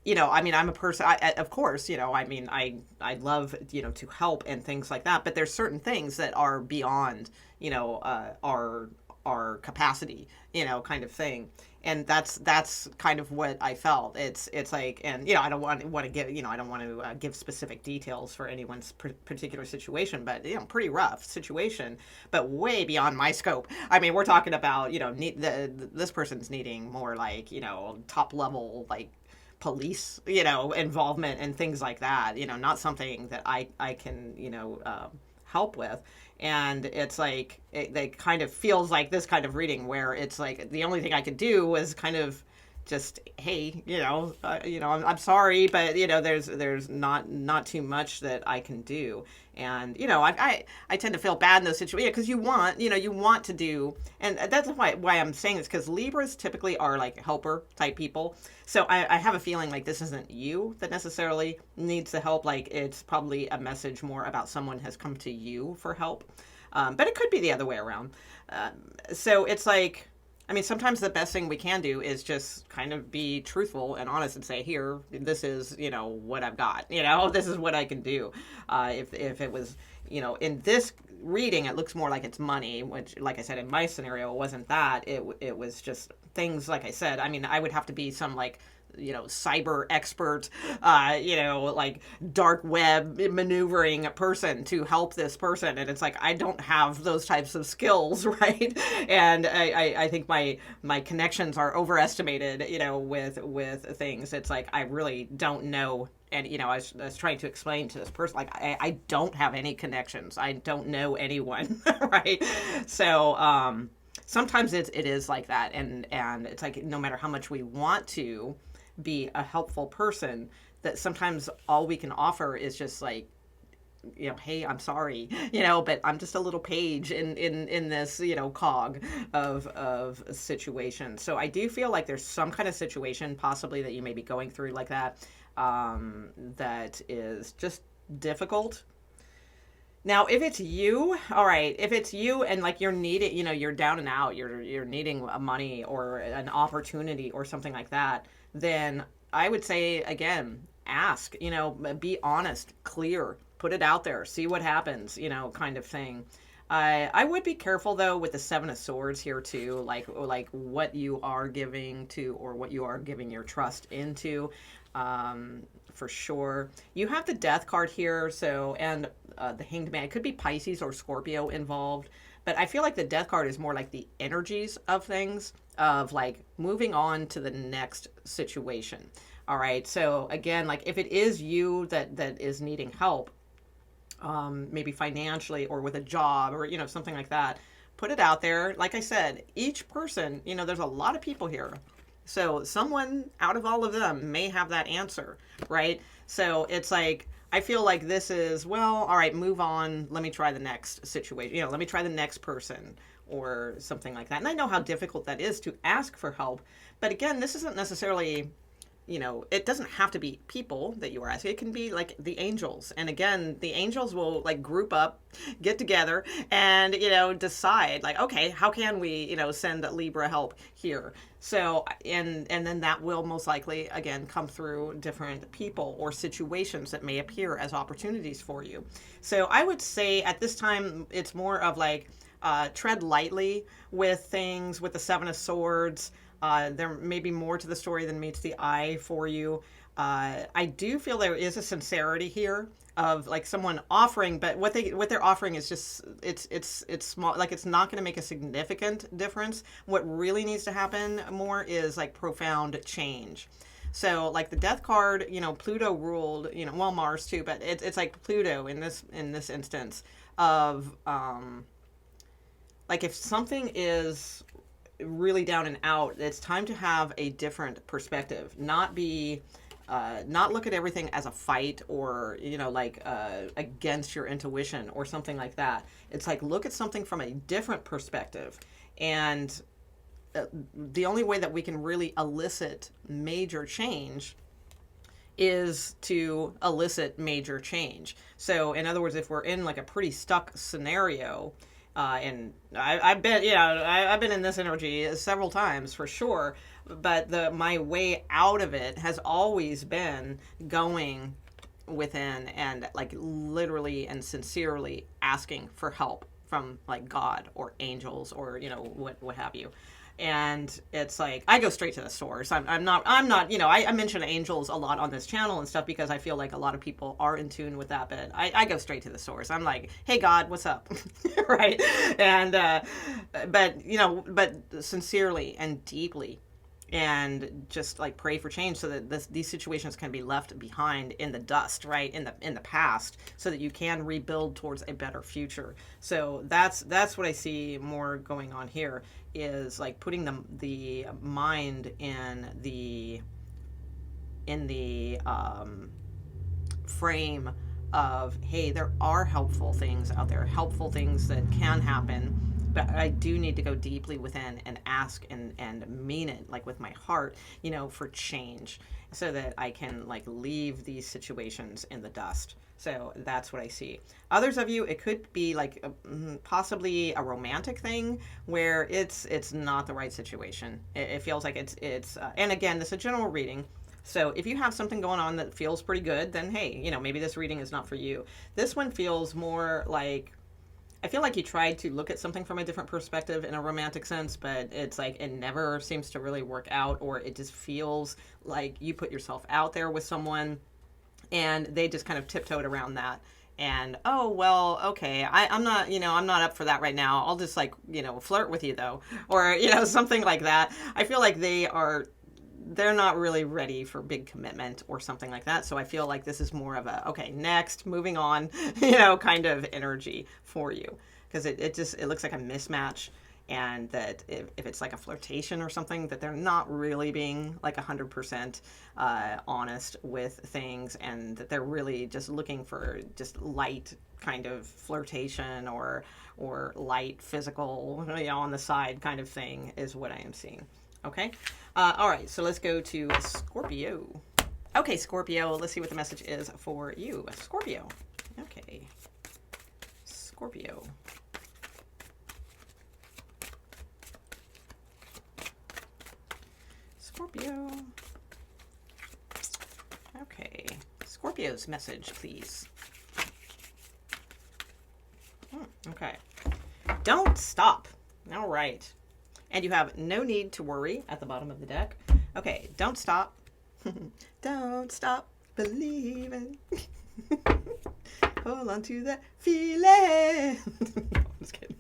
you know, I mean, I'm a person, of course, you know, I mean, I love, you know, to help and things like that, but there's certain things that are beyond, you know, our capacity, you know, kind of thing. And that's kind of what I felt. It's like, and, you know, I don't want to give, you know, I don't want to give specific details for anyone's particular situation, but, you know, pretty rough situation, but way beyond my scope. I mean, we're talking about, you know, this person's needing more like, you know, top level, like, police, you know, involvement and things like that, you know, not something that I can, you know, help with. And it's like, it kind of feels like this kind of reading where it's like, the only thing I could do was kind of just, hey, you know, I'm sorry, but, you know, there's not too much that I can do. And, you know, I tend to feel bad in those situations because you want to do, and that's why I'm saying this, because Libras typically are like helper type people. So I have a feeling like this isn't you that necessarily needs the help. Like, it's probably a message more about someone has come to you for help. But it could be the other way around. So it's like, I mean, sometimes the best thing we can do is just kind of be truthful and honest and say, here, this is, you know, what I've got, you know, this is what I can do. If it was, you know, in this reading, it looks more like it's money, which, like I said, in my scenario, it wasn't that. It was just things, like I said, I mean, I would have to be some like cyber expert, like dark web maneuvering person to help this person. And it's like, I don't have those types of skills, right? And I think my connections are overestimated, with things. It's like, I really don't know. And, I was trying to explain to this person, like, I don't have any connections. I don't know anyone, right? So, sometimes it is like that. And it's like, no matter how much we want to be a helpful person, that sometimes all we can offer is just like, hey, I'm sorry, but I'm just a little page in this, cog of a situation. So I do feel like there's some kind of situation possibly that you may be going through like that, that is just difficult. Now, if it's you, all right, if it's you and like you're needing, you're down and out, you're needing money or an opportunity or something like that, then I would say, again, ask, be honest, clear, put it out there, see what happens, kind of thing. I would be careful though with the Seven of Swords here too, like what you are giving to or what you are giving your trust into. For sure. You have the Death card here, so, and the Hanged Man. It could be Pisces or Scorpio involved, but I feel like the Death card is more like the energies of things, of like moving on to the next situation. All right, so again, like if it is you that is needing help, maybe financially or with a job or, something like that, put it out there. Like I said, each person, there's a lot of people here. So someone out of all of them may have that answer, right? So it's like, I feel like this is, well, all right, move on. Let me try the next situation. Let me try the next person or something like that. And I know how difficult that is to ask for help. But again, this isn't necessarily, it doesn't have to be people that you are asking. It can be like the angels. And again, the angels will like group up, get together and, decide like, okay, how can we, send Libra help here? So, and then that will most likely, again, come through different people or situations that may appear as opportunities for you. So I would say at this time, it's more of like, tread lightly with things with the Seven of Swords. There may be more to the story than meets the eye for you. I do feel there is a sincerity here of like someone offering, but what they're offering is just it's small. Like it's not going to make a significant difference. What really needs to happen more is like profound change. So like the Death card, Pluto ruled, well, Mars too, but it's like Pluto in this instance of like if something is really down and out, it's time to have a different perspective, not look at everything as a fight or against your intuition or something like that. It's like look at something from a different perspective, and the only way that we can really elicit major change is to elicit major change. So in other words, if we're in like a pretty stuck scenario, and I've been in this energy several times for sure, but my way out of it has always been going within and like literally and sincerely asking for help from like God or angels or what have you. And it's like I go straight to the source. I'm not I mention angels a lot on this channel and stuff because I feel like a lot of people are in tune with that, but I go straight to the source. I'm like, hey God, what's up? Right? And but sincerely and deeply, and just like pray for change so that these situations can be left behind in the dust, right, in the past, so that you can rebuild towards a better future. So that's what I see more going on here, is like putting the mind in the frame of, hey, there are helpful things out there, helpful things that can happen, but I do need to go deeply within and ask and mean it, like with my heart, for change, so that I can like leave these situations in the dust. So that's what I see. Others of you, it could be like possibly a romantic thing where it's not the right situation. It feels like it's and again, this is a general reading. So if you have something going on that feels pretty good, then hey, maybe this reading is not for you. This one feels more like I feel like you tried to look at something from a different perspective in a romantic sense, but it's like it never seems to really work out, or it just feels like you put yourself out there with someone and they just kind of tiptoed around that. And oh well, okay, I'm not, I'm not up for that right now. I'll just like, flirt with you though, or something like that. I feel like they're not really ready for big commitment or something like that. So I feel like this is more of a, okay, next, moving on, kind of energy for you. Because it looks like a mismatch. And that if it's like a flirtation or something, that they're not really being like 100% honest with things, and that they're really just looking for just light kind of flirtation or light physical, on the side kind of thing is what I am seeing. Okay. All right. So let's go to Scorpio. Okay, Scorpio. Let's see what the message is for you. Scorpio. Okay. Scorpio. Scorpio. Okay. Scorpio's message, please. Okay. Don't stop. All right. And you have no need to worry at the bottom of the deck. Okay. Don't stop. Don't stop believing. Hold on to that feeling. I'm just kidding.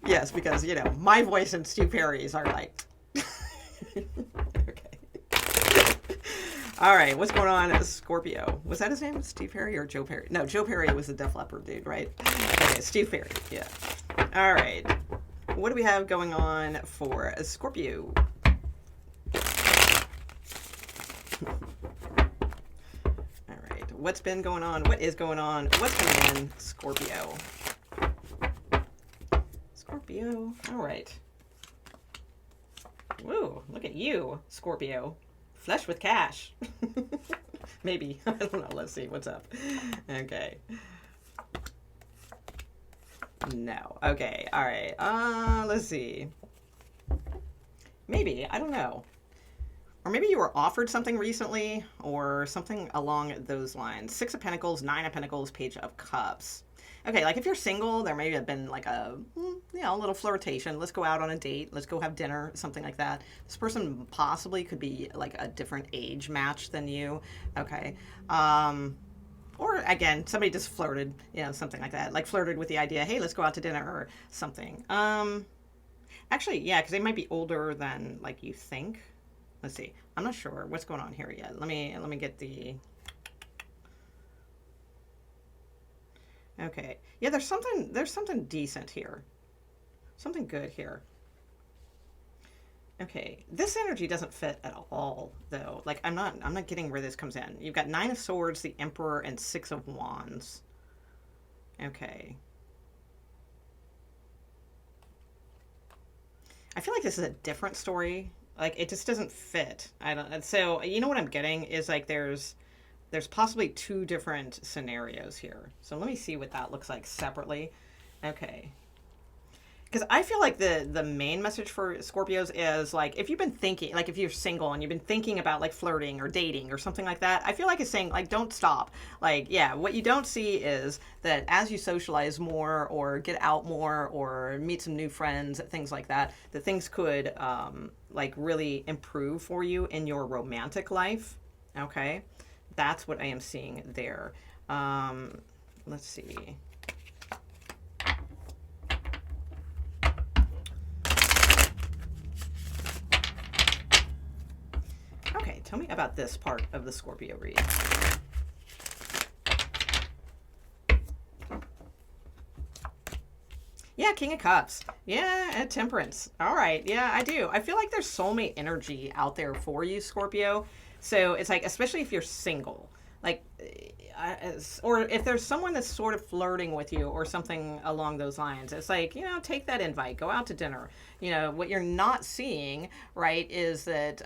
Yes, because, my voice and Stu Perry's are like... Okay. All right, what's going on, Scorpio? Was that his name? Steve Perry or Joe Perry? No, Joe Perry was the Def Leppard dude, right? Okay, Steve Perry, yeah. All right. What do we have going on for Scorpio? All right, what's been going on? What is going on? What's coming in, Scorpio? Scorpio. All right. Woo, look at you, Scorpio. Flush with cash. Maybe. I don't know. Let's see. What's up? Okay. No. Okay. All right. Let's see. Maybe. I don't know. Or maybe you were offered something recently or something along those lines. 6 of Pentacles, 9 of Pentacles, Page of Cups. Okay, like if you're single, there may have been like a little flirtation. Let's go out on a date. Let's go have dinner, something like that. This person possibly could be like a different age match than you. Okay. Or again, somebody just flirted, something like that. Like flirted with the idea, hey, let's go out to dinner or something. Actually, yeah, because they might be older than like you think. Let's see. I'm not sure what's going on here yet. Let me get the... Okay. Yeah, there's something decent here. Something good here. Okay. This energy doesn't fit at all, though. Like I'm not getting where this comes in. You've got 9 of Swords, the Emperor, and 6 of Wands. Okay. I feel like this is a different story. Like it just doesn't fit. So you know what I'm getting is like there's possibly 2 different scenarios here. So let me see what that looks like separately. Okay. Because I feel like the main message for Scorpios is like, if you've been thinking, like if you're single and you've been thinking about like flirting or dating or something like that, I feel like it's saying like, don't stop. Like, yeah, what you don't see is that as you socialize more or get out more or meet some new friends, things like that things could like really improve for you in your romantic life. Okay. That's what I am seeing there. Let's see. Okay, tell me about this part of the Scorpio read. Yeah, King of Cups. Yeah, and Temperance. All right, yeah, I do. I feel like there's soulmate energy out there for you, Scorpio. So it's like, especially if you're single, like, or if there's someone that's sort of flirting with you or something along those lines, it's like, take that invite, go out to dinner. What you're not seeing, right, is that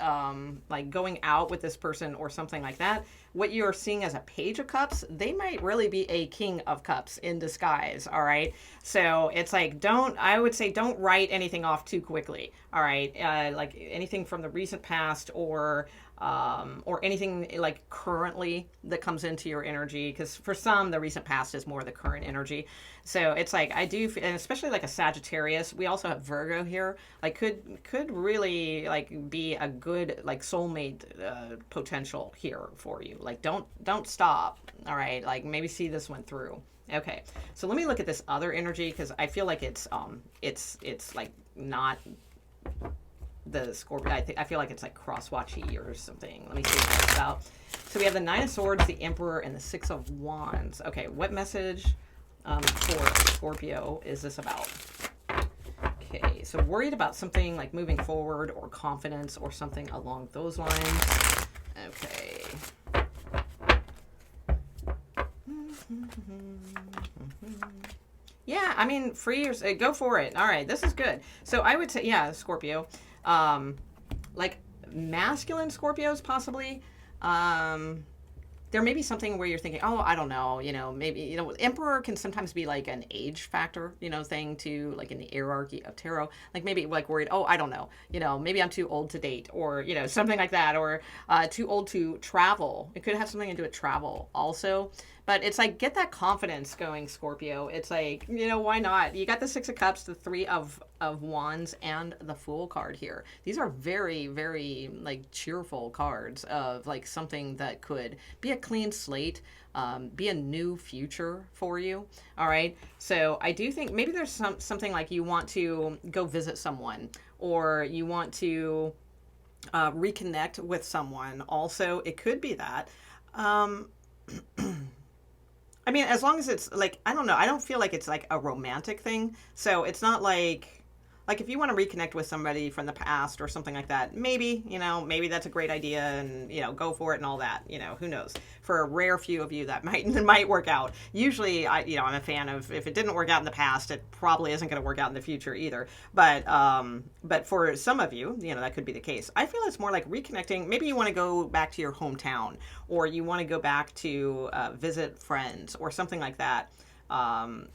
like going out with this person or something like that, what you're seeing as a Page of Cups, they might really be a King of Cups in disguise, all right? So it's like, I would say don't write anything off too quickly, all right? Like anything from the recent past or or anything like currently that comes into your energy. Because for some, the recent past is more the current energy. So it's like I do, and especially like a Sagittarius. We also have Virgo here. Like could really like be a good like soulmate potential here for you. Like don't stop. All right, like maybe see this one through. Okay, so let me look at this other energy because I feel like it's like not the Scorpio. I feel like it's like crosswatchy or something. Let me see what that's about. So we have the Nine of Swords, the Emperor, and the Six of Wands. Okay, what message for Scorpio is this about? Okay, so worried about something like moving forward or confidence or something along those lines. Okay. Yeah, I mean, free or go for it. All right, this is good. So I would say, yeah, Scorpio, like masculine Scorpios possibly. There may be something where you're thinking, oh, I don't know, maybe, Emperor can sometimes be like an age factor, thing too, like in the hierarchy of tarot, like maybe like worried, oh, I don't know, maybe I'm too old to date or, something like that, or too old to travel. It could have something to do with travel also. But it's like, get that confidence going, Scorpio. It's like, why not? You got the Six of Cups, the Three of Wands, and the Fool card here. These are very, very, like, cheerful cards of, like, something that could be a clean slate, be a new future for you, all right? So I do think maybe there's something like you want to go visit someone, or you want to reconnect with someone. Also, it could be that. I mean, as long as it's like, I don't know, I don't feel like it's like a romantic thing. So it's not like if you want to reconnect with somebody from the past or something like that, maybe, maybe that's a great idea and, go for it and all that, who knows. For a rare few of you that might work out. Usually, I'm a fan of, if it didn't work out in the past, it probably isn't going to work out in the future either. But for some of you, that could be the case. I feel it's more like reconnecting. Maybe you want to go back to your hometown, or you want to go back to visit friends or something like that.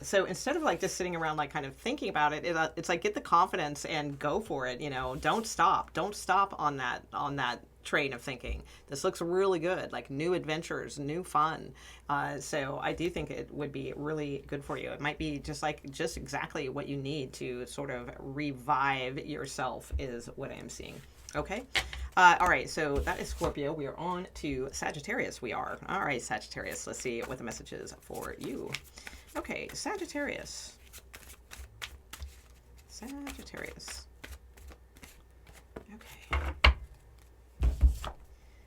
So instead of like just sitting around like kind of thinking about it, it's like get the confidence and go for it. Don't stop on that train of thinking. This looks really good, like new adventures, new fun. So I do think it would be really good for you. It might be just exactly what you need to sort of revive yourself is what I am seeing. Okay. All right. So that is Scorpio. We are on to Sagittarius. All right, Sagittarius. Let's see what the message is for you. Okay, Sagittarius. Okay.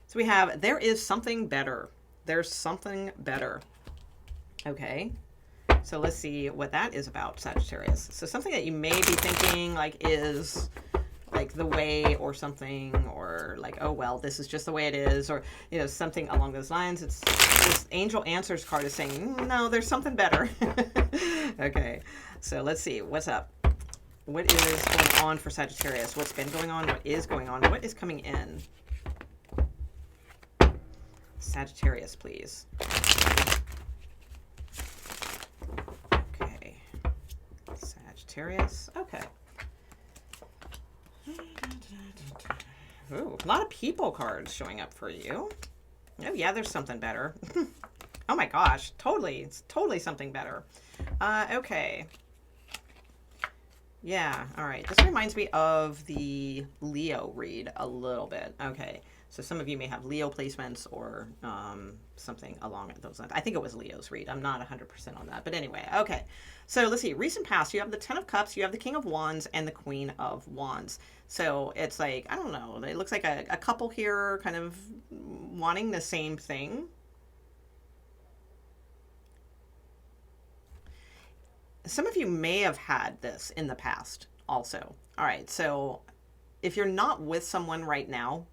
So we have, there is something better. There's something better. Okay. So let's see what that is about, Sagittarius. So something that you may be thinking like is like the way or something, or like, oh, well, this is just the way it is, or, something along those lines. It's this Angel Answers card is saying, no, there's something better. Okay. So let's see what's up. What is going on for Sagittarius? What's been going on? What is going on? What is coming in? Sagittarius, please. Okay. Sagittarius. Okay. Ooh, a lot of people cards showing up for you. Oh, yeah, there's something better. Oh my gosh, totally. It's totally something better. Okay. Yeah, all right. This reminds me of the Leo read a little bit. Okay. So some of you may have Leo placements or something along those lines. I think it was Leo's read. I'm not 100% on that. But anyway, okay. So let's see. Recent past, you have the Ten of Cups, you have the King of Wands, and the Queen of Wands. So it's like, I don't know. It looks like a couple here kind of wanting the same thing. Some of you may have had this in the past also. All right. So if you're not with someone right now,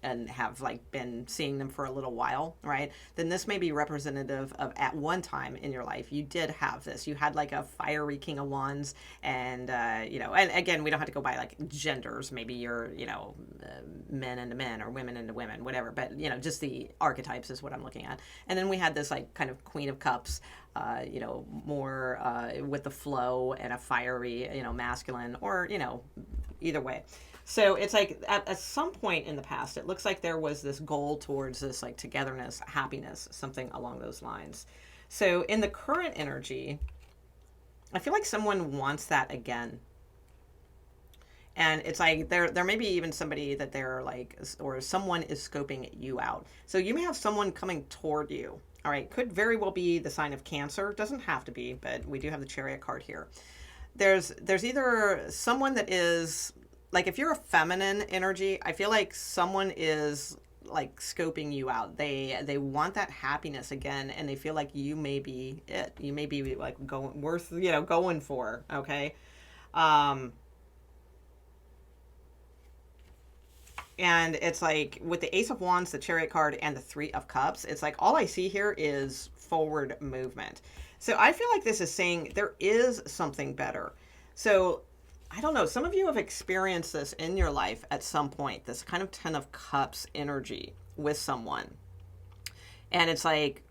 and have like been seeing them for a little while, right? Then this may be representative of at one time in your life, you did have this. You had like a fiery King of Wands and, and again, we don't have to go by like genders. Maybe you're, men into men or women into women, whatever. But, just the archetypes is what I'm looking at. And then we had this like kind of Queen of Cups, more with the flow and a fiery, masculine or, either way. So it's like at some point in the past, it looks like there was this goal towards this like togetherness, happiness, something along those lines. So in the current energy, I feel like someone wants that again. And it's like there may be even somebody that they're like, or someone is scoping you out. So you may have someone coming toward you. All right, could very well be the sign of Cancer. Doesn't have to be, but we do have the Chariot card here. There's either someone that is like, if you're a feminine energy, I feel like someone is like scoping you out. They want that happiness again, and they feel like you may be it. You may be like going for. Okay. And it's like with the Ace of Wands, the Chariot card, and the Three of Cups, it's like all I see here is forward movement. So I feel like this is saying there is something better. So I don't know, some of you have experienced this in your life at some point, this kind of Ten of Cups energy with someone. And it's like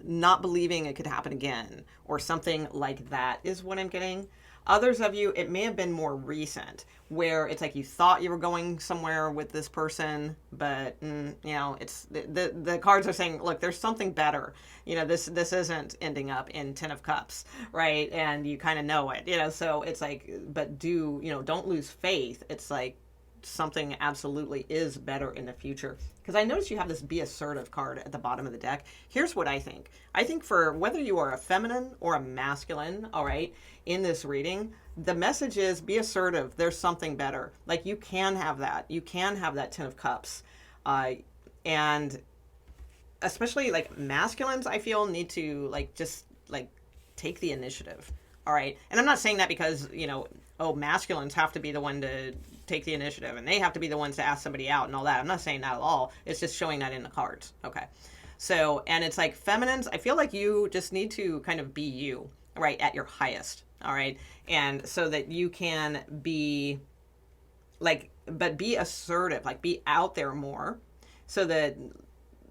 not believing it could happen again or something like that is what I'm getting. Others of you, it may have been more recent, where it's like you thought you were going somewhere with this person, but it's the cards are saying, look, there's something better. This isn't ending up in Ten of Cups, right? And you kind of know it, so it's like, but don't lose faith. It's like something absolutely is better in the future. Because I noticed you have this Be Assertive card at the bottom of the deck. Here's what I think. I think for whether you are a feminine or a masculine, all right, in this reading, the message is be assertive. There's something better. Like you can have that. You can have that Ten of Cups. And especially like masculines, I feel need to just take the initiative. All right. And I'm not saying that because, masculines have to be the one to take the initiative and they have to be the ones to ask somebody out and all that. I'm not saying that at all. It's just showing that in the cards. Okay. So, and it's like feminines, I feel like you just need to kind of be you, right, at your highest. All right. And so that you can be but be assertive, be out there more so that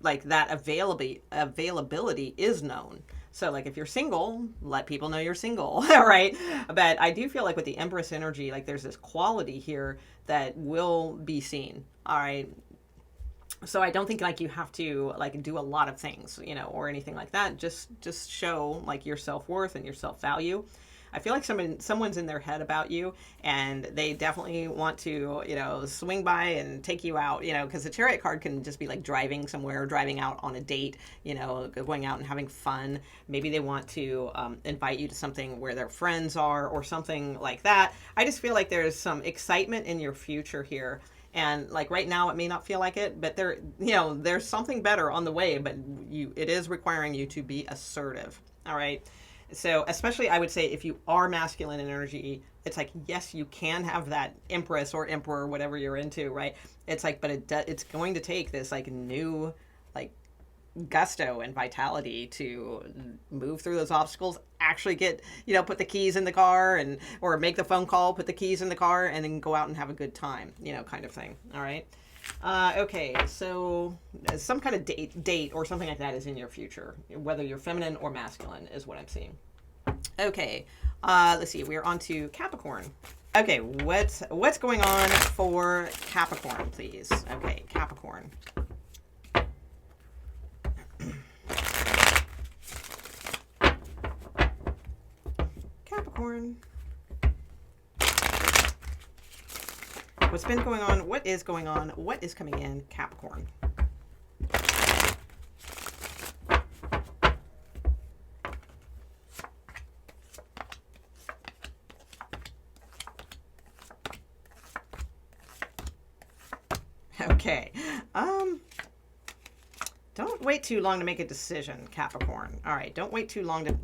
that availability is known. So if you're single, let people know you're single, all right? But I do feel like with the Empress energy, there's this quality here that will be seen, all right? So I don't think you have to do a lot of things, or anything like that. Just show your self-worth and your self-value. I feel like someone's in their head about you, and they definitely want to, swing by and take you out, because the Chariot card can just be driving somewhere, driving out on a date, going out and having fun. Maybe they want to invite you to something where their friends are or something like that. I just feel like there's some excitement in your future here. And right now it may not feel like it, but there's something better on the way, but it is requiring you to be assertive. All right. So especially I would say if you are masculine in energy, it's yes, you can have that Empress or Emperor, whatever you're into, right? It's but it's going to take this new gusto and vitality to move through those obstacles, actually get, put the keys in the car or make the phone call, put the keys in the car and then go out and have a good time, kind of thing. All right. Okay, so some kind of date or something like that is in your future, whether you're feminine or masculine is what I'm seeing. Okay, let's see. We're on to Capricorn. Okay, what's going on for Capricorn, please? Okay, Capricorn. Capricorn. What's been going on? What is going on? What is coming in, Capricorn? Okay. Don't wait too long to make a decision, Capricorn. All right. Don't wait too long to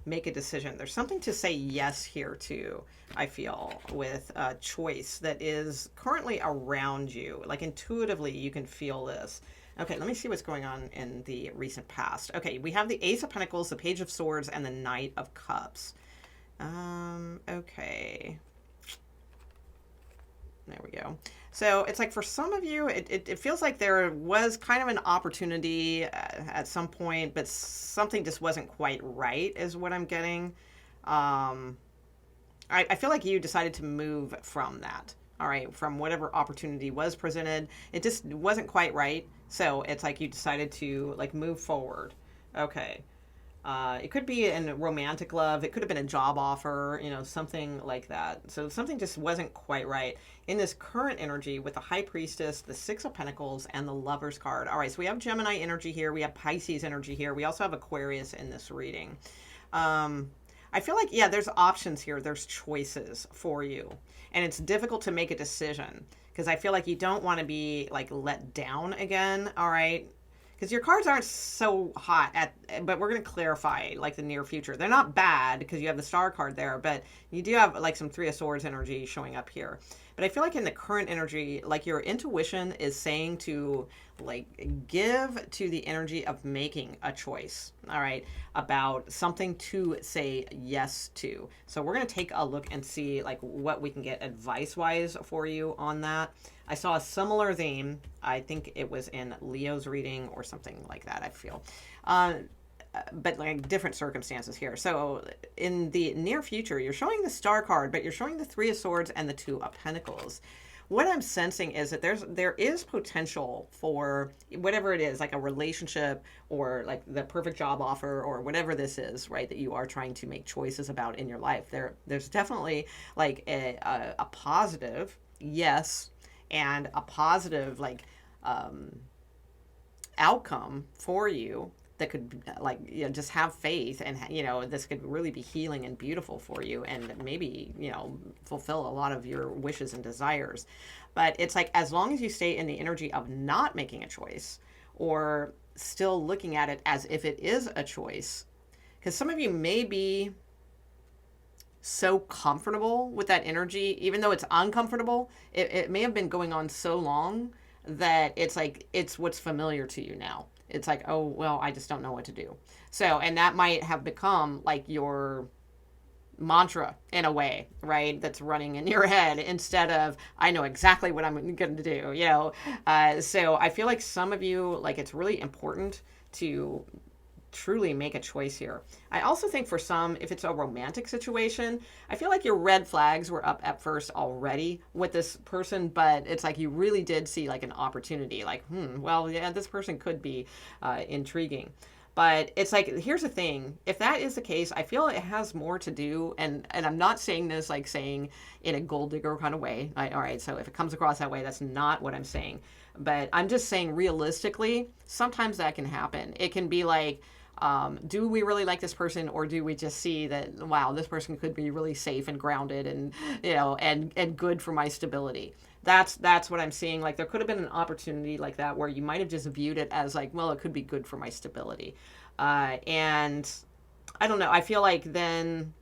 make a decision. There's something to say yes here too, I feel, with a choice that is currently around you. Intuitively, you can feel this. Okay, let me see what's going on in the recent past. Okay, we have the Ace of Pentacles, the Page of Swords, and the Knight of Cups. Okay. There we go. So it's for some of you, it feels like there was kind of an opportunity at some point, but something just wasn't quite right is what I'm getting. I feel like you decided to move from that. all right, from whatever opportunity was presented. It just wasn't quite right. So it's like you decided to like move forward. Okay. It could be in romantic love. It could have been a job offer, you know, something like that. So something just wasn't quite right in this current energy with the High Priestess, the Six of Pentacles, and the Lover's card. All right, so we have Gemini energy here. We have Pisces energy here. We also have Aquarius in this reading. I feel like, yeah, there's options here. There's choices for you. And it's difficult to make a decision because I feel like you don't want to be like let down again. All right. Because your cards aren't so hot but we're going to clarify like the near future. They're not bad because you have the Star card there, but you do have like some Three of Swords energy showing up here. But I feel like in the current energy, like your intuition is saying to like give to the energy of making a choice, all right, about something to say yes to. So we're going to take a look and see like what we can get advice-wise for you on that. I saw a similar theme. I think it was in Leo's reading or something like that, I feel. But like different circumstances here. So in the near future, you're showing the Star card, but you're showing the Three of Swords and the Two of Pentacles. What I'm sensing is that there is potential for whatever it is, like a relationship or like the perfect job offer or whatever this is, right, that you are trying to make choices about in your life. There's definitely like a positive yes and a positive like outcome for you that could like, you know, just have faith and, you know, this could really be healing and beautiful for you and maybe, you know, fulfill a lot of your wishes and desires. But it's like, as long as you stay in the energy of not making a choice or still looking at it as if it is a choice, because some of you may be so comfortable with that energy, even though it's uncomfortable, it may have been going on so long that it's like, it's what's familiar to you now. It's like, oh, well, I just don't know what to do. So, and that might have become like your mantra in a way, right? That's running in your head instead of, I know exactly what I'm going to do, you know? So I feel like some of you, like, it's really important to truly make a choice here. I also think for some, if it's a romantic situation, I feel like your red flags were up at first already with this person, but it's like you really did see like an opportunity, like, well, yeah, this person could be intriguing. But it's like, here's the thing. If that is the case, I feel it has more to do. And I'm not saying this like saying in a gold digger kind of way. All right. So if it comes across that way, that's not what I'm saying. But I'm just saying realistically, sometimes that can happen. It can be like, do we really like this person, or do we just see that, wow, this person could be really safe and grounded and, you know, and good for my stability. That's what I'm seeing. Like there could have been an opportunity like that where you might have just viewed it as like, well, it could be good for my stability. And I don't know. I feel like then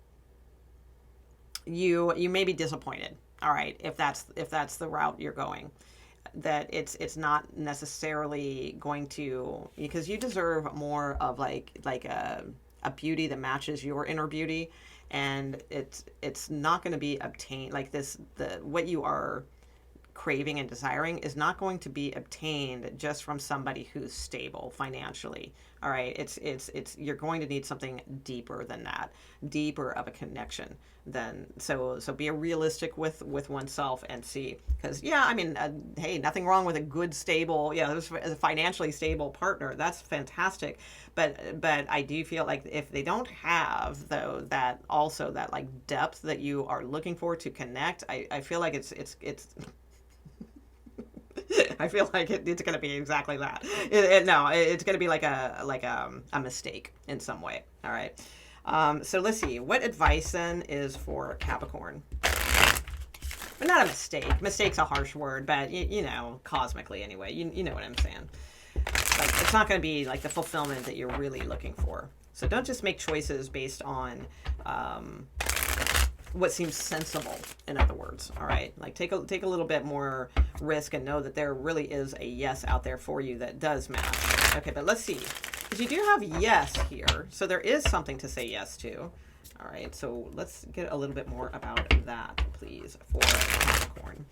you may be disappointed. All right. If that's the route you're going, that it's not necessarily going to, because you deserve more of like a beauty that matches your inner beauty. And it's not going to be obtained like this. What you are craving and desiring is not going to be obtained just from somebody who's stable financially. All right. It's you're going to need something deeper than that, deeper of a connection than so be realistic with oneself and see, because yeah, I mean, hey, nothing wrong with a good, stable, yeah, a financially stable partner. That's fantastic. But I do feel like if they don't have though that like depth that you are looking for to connect, I feel like it's I feel like it's going to be exactly that. No, it's going to be like a mistake in some way. All right. So let's see. What advice then is for Capricorn? But not a mistake. Mistake's a harsh word, but you know, cosmically anyway. You know what I'm saying. Like it's not going to be like the fulfillment that you're really looking for. So don't just make choices based on what seems sensible, in other words. All right, like take a little bit more risk and know that there really is a yes out there for you that does match. Okay, but let's see, because you do have yes here, so there is something to say yes to. All right, so let's get a little bit more about that, please, for Capricorn.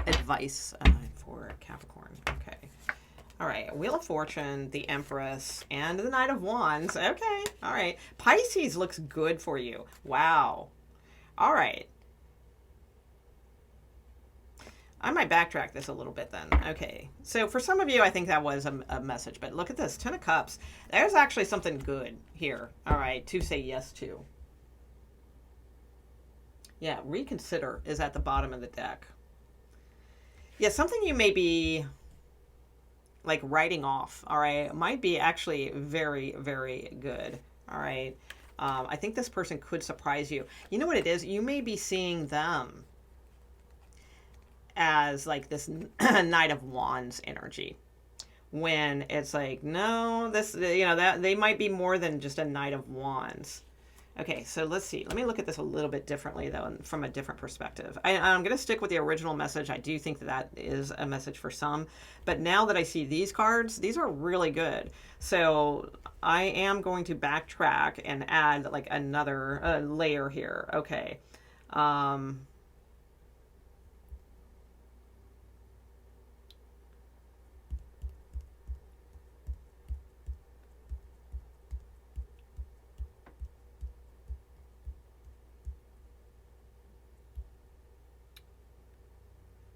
Advice for Capricorn. Okay. All right, Wheel of Fortune, the Empress, and the Knight of Wands. Okay, all right. Pisces looks good for you. Wow. All right. I might backtrack this a little bit then. Okay. So for some of you, I think that was a message. But look at this. Ten of Cups. There's actually something good here. All right. To say yes to. Yeah. Reconsider is at the bottom of the deck. Yeah. Something you may be like writing off. All right. Might be actually very, very good. All right. I think this person could surprise you. You know what it is? You may be seeing them as like this Knight of Wands energy, when it's like, no, this, that they might be more than just a Knight of Wands. Okay, so let's see. Let me look at this a little bit differently, though, and from a different perspective. I'm going to stick with the original message. I do think that is a message for some. But now that I see these cards, these are really good. So I am going to backtrack and add like another layer here. Okay.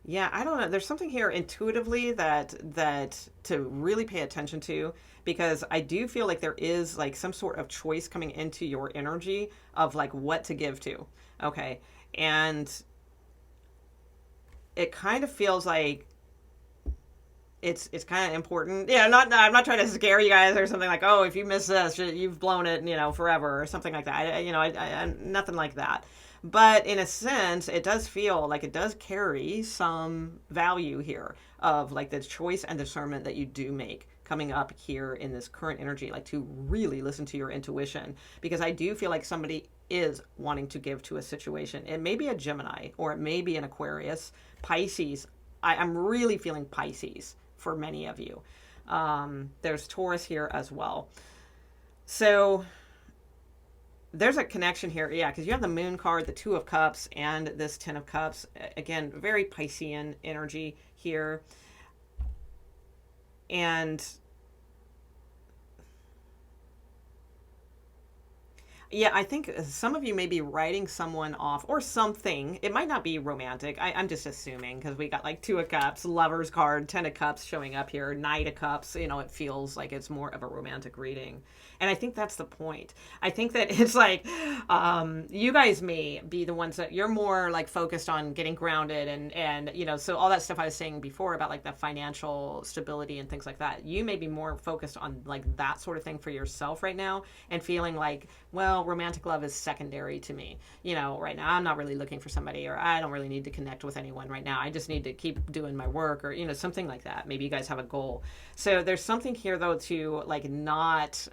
Yeah, I don't know. There's something here intuitively that to really pay attention to, because I do feel like there is like some sort of choice coming into your energy of like what to give to. Okay. And it kind of feels like it's kind of important. Yeah, I'm not trying to scare you guys or something like, oh, if you miss this, you've blown it, forever or something like that. Nothing like that. But in a sense, it does feel like it does carry some value here of like the choice and discernment that you do make coming up here in this current energy, like to really listen to your intuition, because I do feel like somebody is wanting to give to a situation. It may be a Gemini, or it may be an Aquarius, Pisces. I'm really feeling Pisces for many of you. There's Taurus here as well. So there's a connection here. Yeah, because you have the Moon card, the Two of Cups, and this Ten of Cups. Again, very Piscean energy here. And yeah, I think some of you may be writing someone off or something. It might not be romantic. I'm just assuming, because we got like Two of Cups, Lover's card, Ten of Cups showing up here, Knight of Cups. It feels like it's more of a romantic reading. And I think that's the point. I think that it's like you guys may be the ones that you're more like focused on getting grounded and so all that stuff I was saying before about like the financial stability and things like that. You may be more focused on like that sort of thing for yourself right now, and feeling like, well, romantic love is secondary to me. Right now I'm not really looking for somebody, or I don't really need to connect with anyone right now. I just need to keep doing my work, or something like that. Maybe you guys have a goal. So there's something here though to like not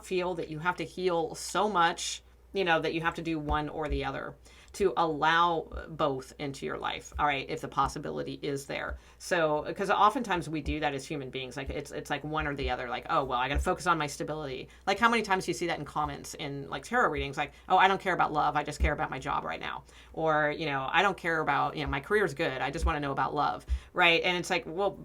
feel that you have to heal so much, that you have to do one or the other, to allow both into your life. All right. If the possibility is there. So, because oftentimes we do that as human beings. Like it's like one or the other, like, oh, well, I got to focus on my stability. Like how many times do you see that in comments in like tarot readings? Like, oh, I don't care about love. I just care about my job right now. Or, I don't care about, my career's good. I just want to know about love. Right. And it's like, well,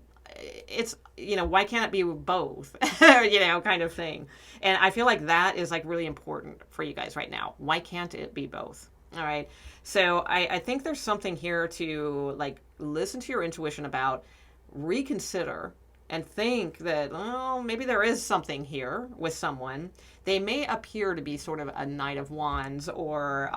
it's, why can't it be both, kind of thing. And I feel like that is like really important for you guys right now. Why can't it be both? All right. So I think there's something here to like listen to your intuition about, reconsider, and think that, oh, maybe there is something here with someone. They may appear to be sort of a Knight of Wands, or,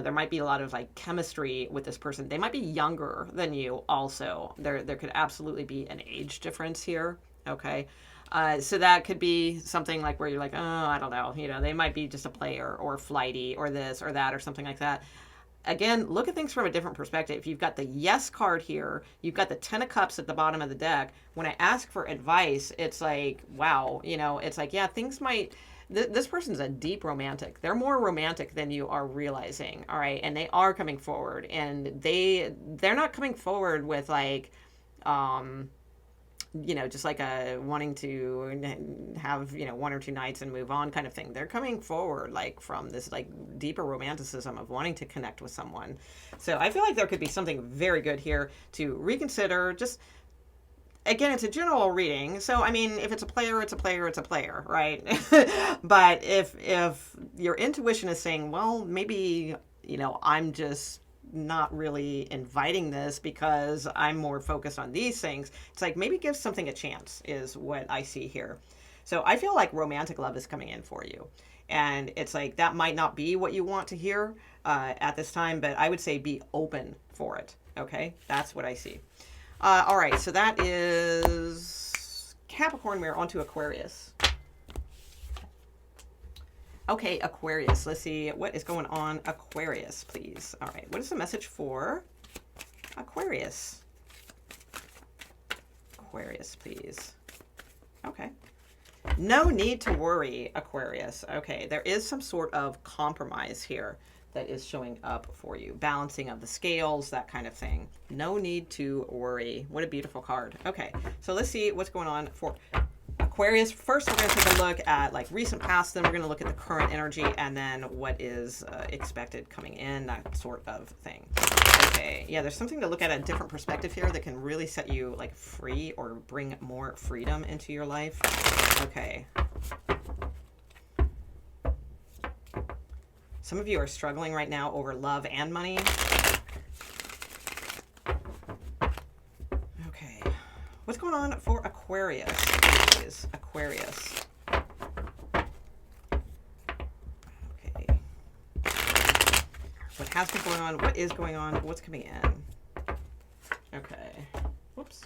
there might be a lot of like chemistry with this person. They might be younger than you also. There could absolutely be an age difference here. Okay. So that could be something like where you're like, oh, I don't know. They might be just a player, or flighty, or this or that, or something like that. Again, look at things from a different perspective. You've got the Yes card here. You've got the Ten of Cups at the bottom of the deck. When I ask for advice, it's like, wow, it's like, yeah, things might... This person's a deep romantic. They're more romantic than you are realizing, all right? And they are coming forward, and they're not coming forward with like, just like a wanting to have, one or two nights and move on kind of thing. They're coming forward like from this like deeper romanticism of wanting to connect with someone. So I feel like there could be something very good here to reconsider. Just, again, it's a general reading. So, I mean, if it's a player, it's a player, it's a player, right? But if your intuition is saying, well, maybe, I'm just not really inviting this because I'm more focused on these things. It's like maybe give something a chance is what I see here. So I feel like romantic love is coming in for you. And it's like that might not be what you want to hear at this time, but I would say be open for it. Okay, that's what I see. All right, so that is Capricorn. We're on to Aquarius. Okay, Aquarius. Let's see what is going on. Aquarius, please. All right, what is the message for Aquarius? Aquarius, please. Okay. No need to worry, Aquarius. Okay, there is some sort of compromise here that is showing up for you. Balancing of the scales, that kind of thing. No need to worry. What a beautiful card. Okay, so let's see what's going on for Aquarius. First, we're going to take a look at like recent past, then we're going to look at the current energy, and then what is expected coming in, that sort of thing. Okay, yeah, there's something to look at a different perspective here that can really set you like free or bring more freedom into your life. Okay. Some of you are struggling right now over love and money. Okay. What's going on for Aquarius, please? Aquarius. Okay. What has been going on? What is going on? What's coming in? Okay. Whoops.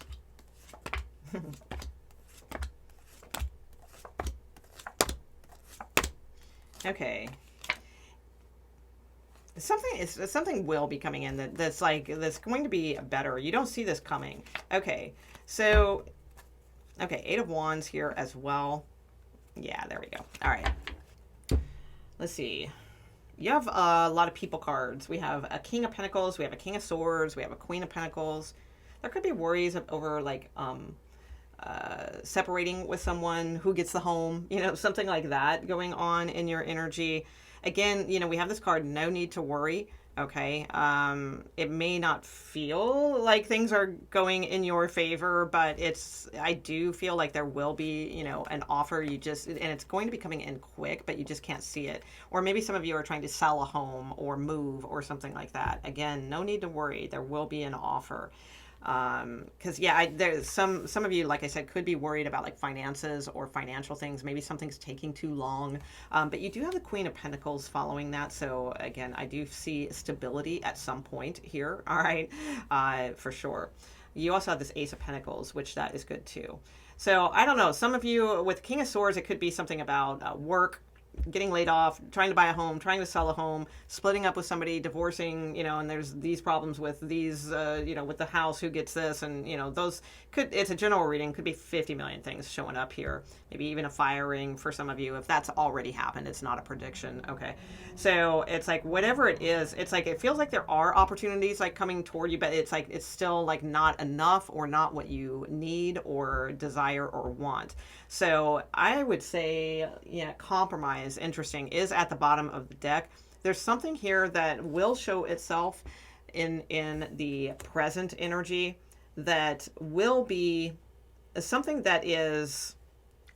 Okay. Something will be coming in that's going to be better. You don't see this coming. Okay, so Eight of Wands here as well. Yeah, there we go. All right. Let's see. You have a lot of people cards. We have a King of Pentacles. We have a King of Swords. We have a Queen of Pentacles. There could be worries over like separating with someone, who gets the home, something like that going on in your energy. Again, we have this card, no need to worry, okay? It may not feel like things are going in your favor, but I do feel like there will be, an offer and it's going to be coming in quick, but you just can't see it. Or maybe some of you are trying to sell a home or move or something like that. Again, no need to worry, there will be an offer. Because there's some of you, like I said, could be worried about like finances or financial things. Maybe something's taking too long, but you do have the Queen of Pentacles following that. So again, I do see stability at some point here. All right, for sure. You also have this Ace of Pentacles, which that is good too. So I don't know. Some of you with King of Swords, it could be something about work, getting laid off, trying to buy a home, trying to sell a home, splitting up with somebody, divorcing, and there's these problems with these, with the house, who gets this, and, it's a general reading, could be 50 million things showing up here. Maybe even a firing for some of you, if that's already happened. It's not a prediction. Okay. So it's like, whatever it is, it's like, it feels like there are opportunities like coming toward you, but it's like, it's still like not enough or not what you need or desire or want. So I would say, compromise, interesting, is at the bottom of the deck. There's something here that will show itself in the present energy that will be something that is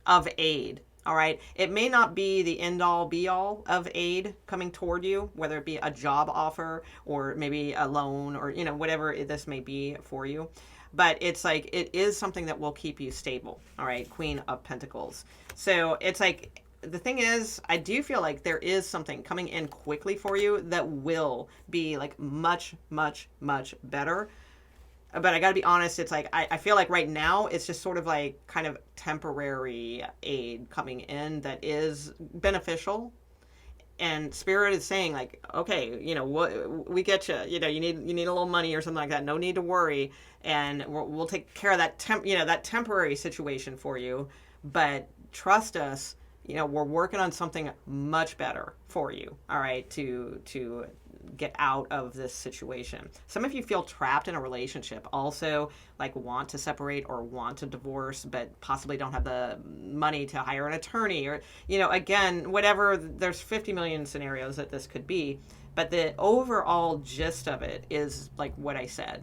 of aid. All right. It may not be the end all be all of aid coming toward you, whether it be a job offer or maybe a loan or, whatever this may be for you. But it's like, it is something that will keep you stable. All right. Queen of Pentacles. So it's like, the thing is, I do feel like there is something coming in quickly for you that will be like much, much, much better. But I got to be honest, it's like, I feel like right now it's just sort of like kind of temporary aid coming in that is beneficial. And Spirit is saying like, okay, we get you, you need a little money or something like that. No need to worry. And we'll take care of that that temporary situation for you. But trust us, we're working on something much better for you. All right. To get out of this situation. Some of you feel trapped in a relationship, also like want to separate or want to divorce, but possibly don't have the money to hire an attorney or, again, whatever. There's 50 million scenarios that this could be, but the overall gist of it is like what I said.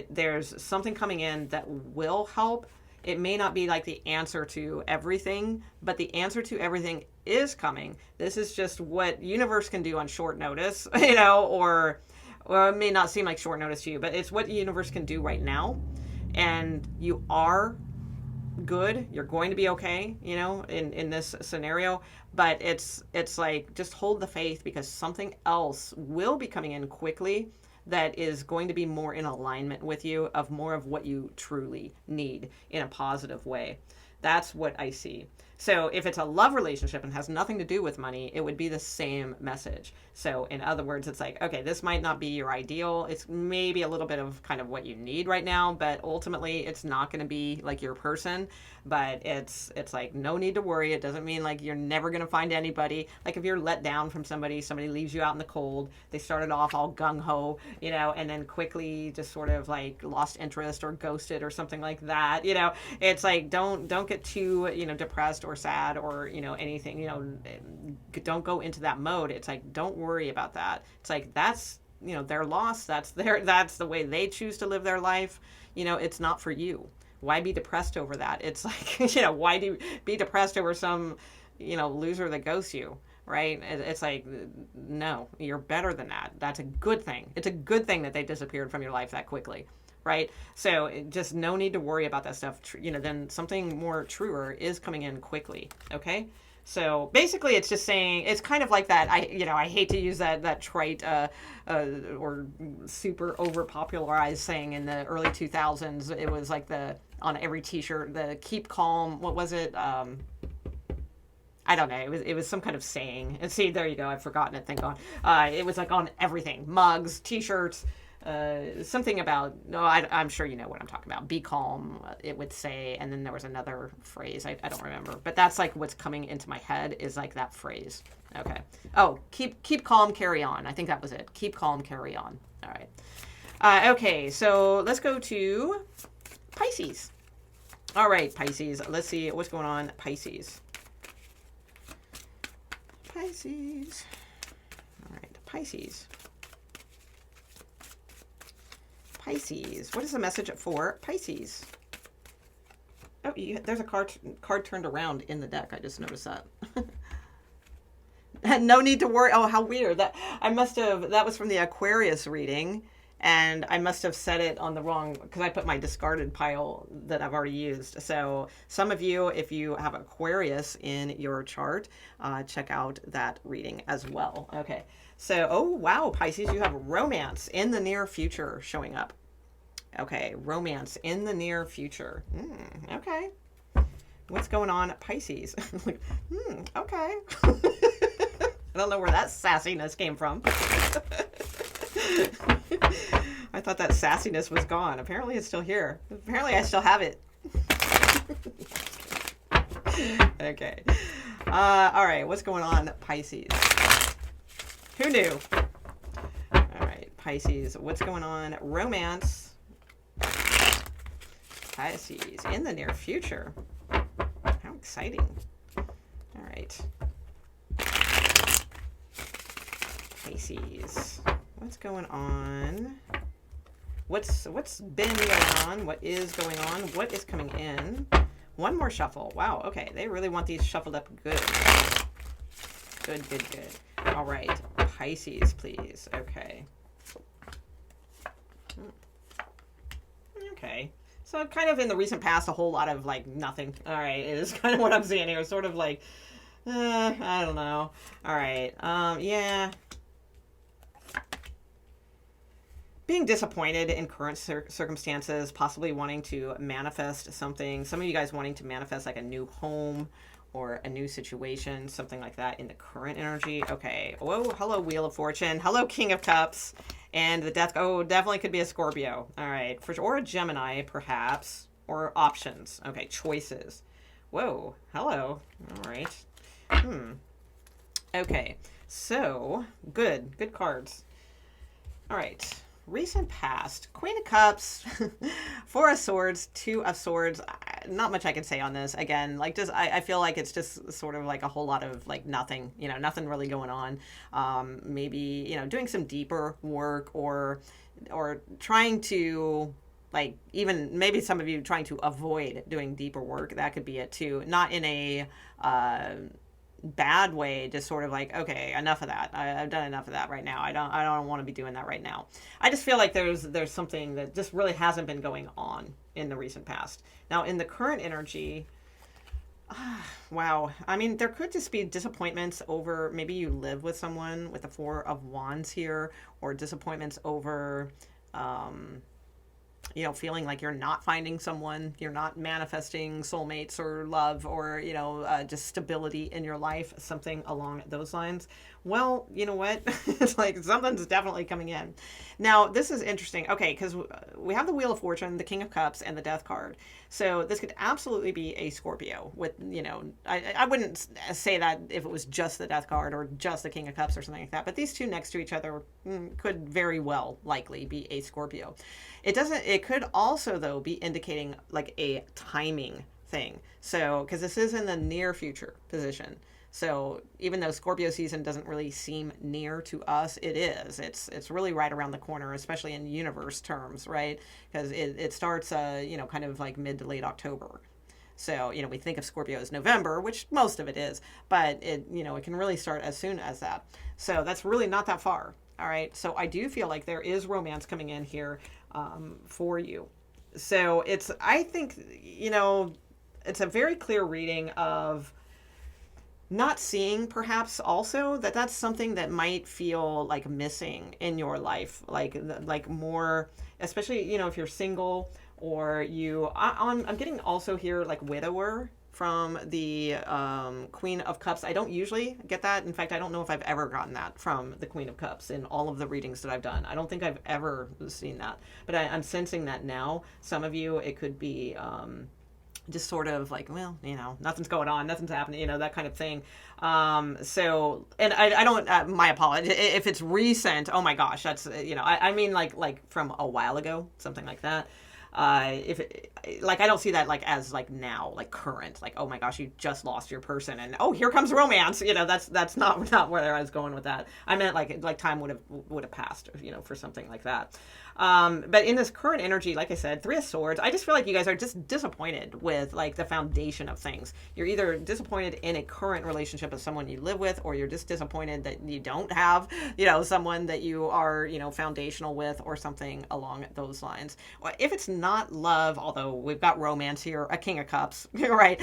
There's something coming in that will help. It may not be like the answer to everything, but the answer to everything is coming. This is just what universe can do on short notice, or Well, it may not seem like short notice to you, but it's what the universe can do right now. And you are good. You're going to be okay, you know, in this scenario. But it's like, just hold the faith, because something else will be coming in quickly that is going to be more in alignment with you, of more of what you truly need in a positive way. That's what I see. So if it's a love relationship and has nothing to do with money, it would be the same message. So in other words, it's like, okay, this might not be your ideal. It's maybe a little bit of kind of what you need right now, but ultimately it's not going to be like your person. But it's like, no need to worry. It doesn't mean like you're never going to find anybody. Like if you're let down from somebody leaves you out in the cold, they started off all gung-ho, you know, and then quickly just sort of like lost interest or ghosted or something like that, you know. It's like, don't get too, you know, depressed or sad or, you know, anything, you know, don't go into that mode. It's like, don't worry about that. It's like, that's, you know, their loss. That's the way they choose to live their life. You know, it's not for you. Why be depressed over that? It's like, you know, why do you be depressed over some, you know, loser that ghosts you, right? It's like, no, you're better than that. That's a good thing. It's a good thing that they disappeared from your life that quickly, right? So just no need to worry about that stuff. You know, then something more truer is coming in quickly, okay? So basically, it's just saying, it's kind of like that. I hate to use that trite or super over popularized saying in the early 2000s. It was like on every T-shirt, the keep calm. What was it? I don't know. It was some kind of saying. And see, there you go. I've forgotten it. Thank God. It was like on everything, mugs, T-shirts. Something about, I'm sure you know what I'm talking about. Be calm, it would say. And then there was another phrase. I don't remember. But that's like what's coming into my head is like that phrase. Okay. Oh, keep calm, carry on. I think that was it. Keep calm, carry on. All right. Okay, so let's go to Pisces. All right, Pisces. Let's see what's going on, Pisces. Pisces. All right, Pisces. Pisces. What is the message for Pisces? Oh, there's a card turned around in the deck. I just noticed that. No need to worry. Oh, how weird. That was from the Aquarius reading, and I must have set it on the wrong, because I put my discarded pile that I've already used. So some of you, if you have Aquarius in your chart, check out that reading as well. Okay. So, oh, wow, Pisces, you have romance in the near future showing up. Okay, romance in the near future. Okay. What's going on, Pisces? Okay. I don't know where that sassiness came from. I thought that sassiness was gone. Apparently it's still here. Apparently I still have it. Okay. All right, what's going on, Pisces? Who knew? All right, Pisces, what's going on? Romance. Pisces, in the near future. How exciting. All right. Pisces, what's going on? What's been going on? What is going on? What is coming in? One more shuffle. Wow, okay. They really want these shuffled up good. Good, good, good. All right. Pisces, please. Okay. Okay. So kind of in the recent past, a whole lot of like nothing. All right. It is kind of what I'm seeing here. Sort of like, I don't know. All right. Yeah. Being disappointed in current circumstances, possibly wanting to manifest something. Some of you guys wanting to manifest like a new home or a new situation, something like that in the current energy. Okay. Whoa, hello, Wheel of Fortune. Hello, King of Cups. And the Death. Oh, definitely could be a Scorpio. All right. Or a Gemini, perhaps. Or options. Okay, choices. Whoa, hello. All right. Okay. So, good cards. All right. Recent past, Queen of Cups, Four of Swords, Two of Swords. Not much I can say on this. Again, like just I feel like it's just sort of like a whole lot of like nothing, nothing really going on. Maybe, doing some deeper work or trying to like even maybe some of you trying to avoid doing deeper work. That could be it too. Not in a bad way, just sort of like, okay, enough of that. I've done enough of that right now. I don't want to be doing that right now. I just feel like there's something that just really hasn't been going on in the recent past. Now, in the current energy, wow. I mean, there could just be disappointments over, maybe you live with someone with the Four of Wands here, or disappointments over, feeling like you're not finding someone, you're not manifesting soulmates or love, or, just stability in your life, something along those lines. Well, you know what? It's like something's definitely coming in. Now, this is interesting. Okay, because we have the Wheel of Fortune, the King of Cups, and the Death card. So this could absolutely be a Scorpio with, I wouldn't say that if it was just the Death card or just the King of Cups or something like that, but these two next to each other could very well likely be a Scorpio. It could also, though, be indicating like a timing thing. So, because this is in the near future position. So even though Scorpio season doesn't really seem near to us, it is. It's really right around the corner, especially in universe terms, right? Because it starts, kind of like mid to late October. So, we think of Scorpio as November, which most of it is, but it can really start as soon as that. So that's really not that far. All right. So I do feel like there is romance coming in here for you. So I think, it's a very clear reading of not seeing perhaps also that's something that might feel like missing in your life, like more, especially, if you're single or I'm getting also here like widower from the Queen of Cups. I don't usually get that. In fact, I don't know if I've ever gotten that from the Queen of Cups in all of the readings that I've done. I don't think I've ever seen that, but I'm sensing that now. Some of you, it could be just sort of like, well, nothing's going on, nothing's happening, that kind of thing. So, and I don't, my apology if it's recent. Oh my gosh, that's, I mean like from a while ago, something like that. If it, like, I don't see that like as like now, like current, like, oh my gosh, you just lost your person and oh, here comes romance. That's not where I was going with that. I meant like time would have passed, for something like that. But in this current energy, like I said, Three of Swords, I just feel like you guys are just disappointed with like the foundation of things. You're either disappointed in a current relationship with someone you live with, or you're just disappointed that you don't have, someone that you are, foundational with, or something along those lines. If it's not love, although we've got romance here, a King of Cups, right?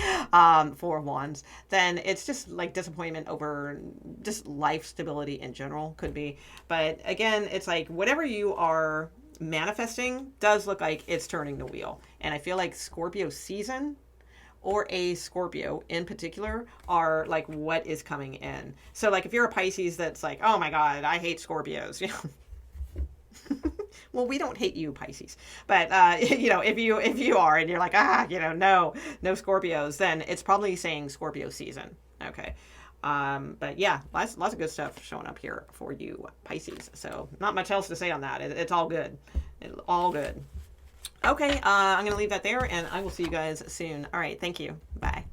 Four of Wands, then it's just like disappointment over just life stability in general, could be. But again, it's like whatever you are manifesting does look like it's turning the wheel. And I feel like Scorpio season or a Scorpio in particular are like what is coming in. So like if you're a Pisces that's like, oh my God, I hate Scorpios, well, we don't hate you, Pisces, but if you are and you're like, no Scorpios, then it's probably saying Scorpio season. Okay. But yeah, lots of good stuff showing up here for you, Pisces. So not much else to say on that. It's all good. All good. Okay. I'm going to leave that there and I will see you guys soon. All right. Thank you. Bye.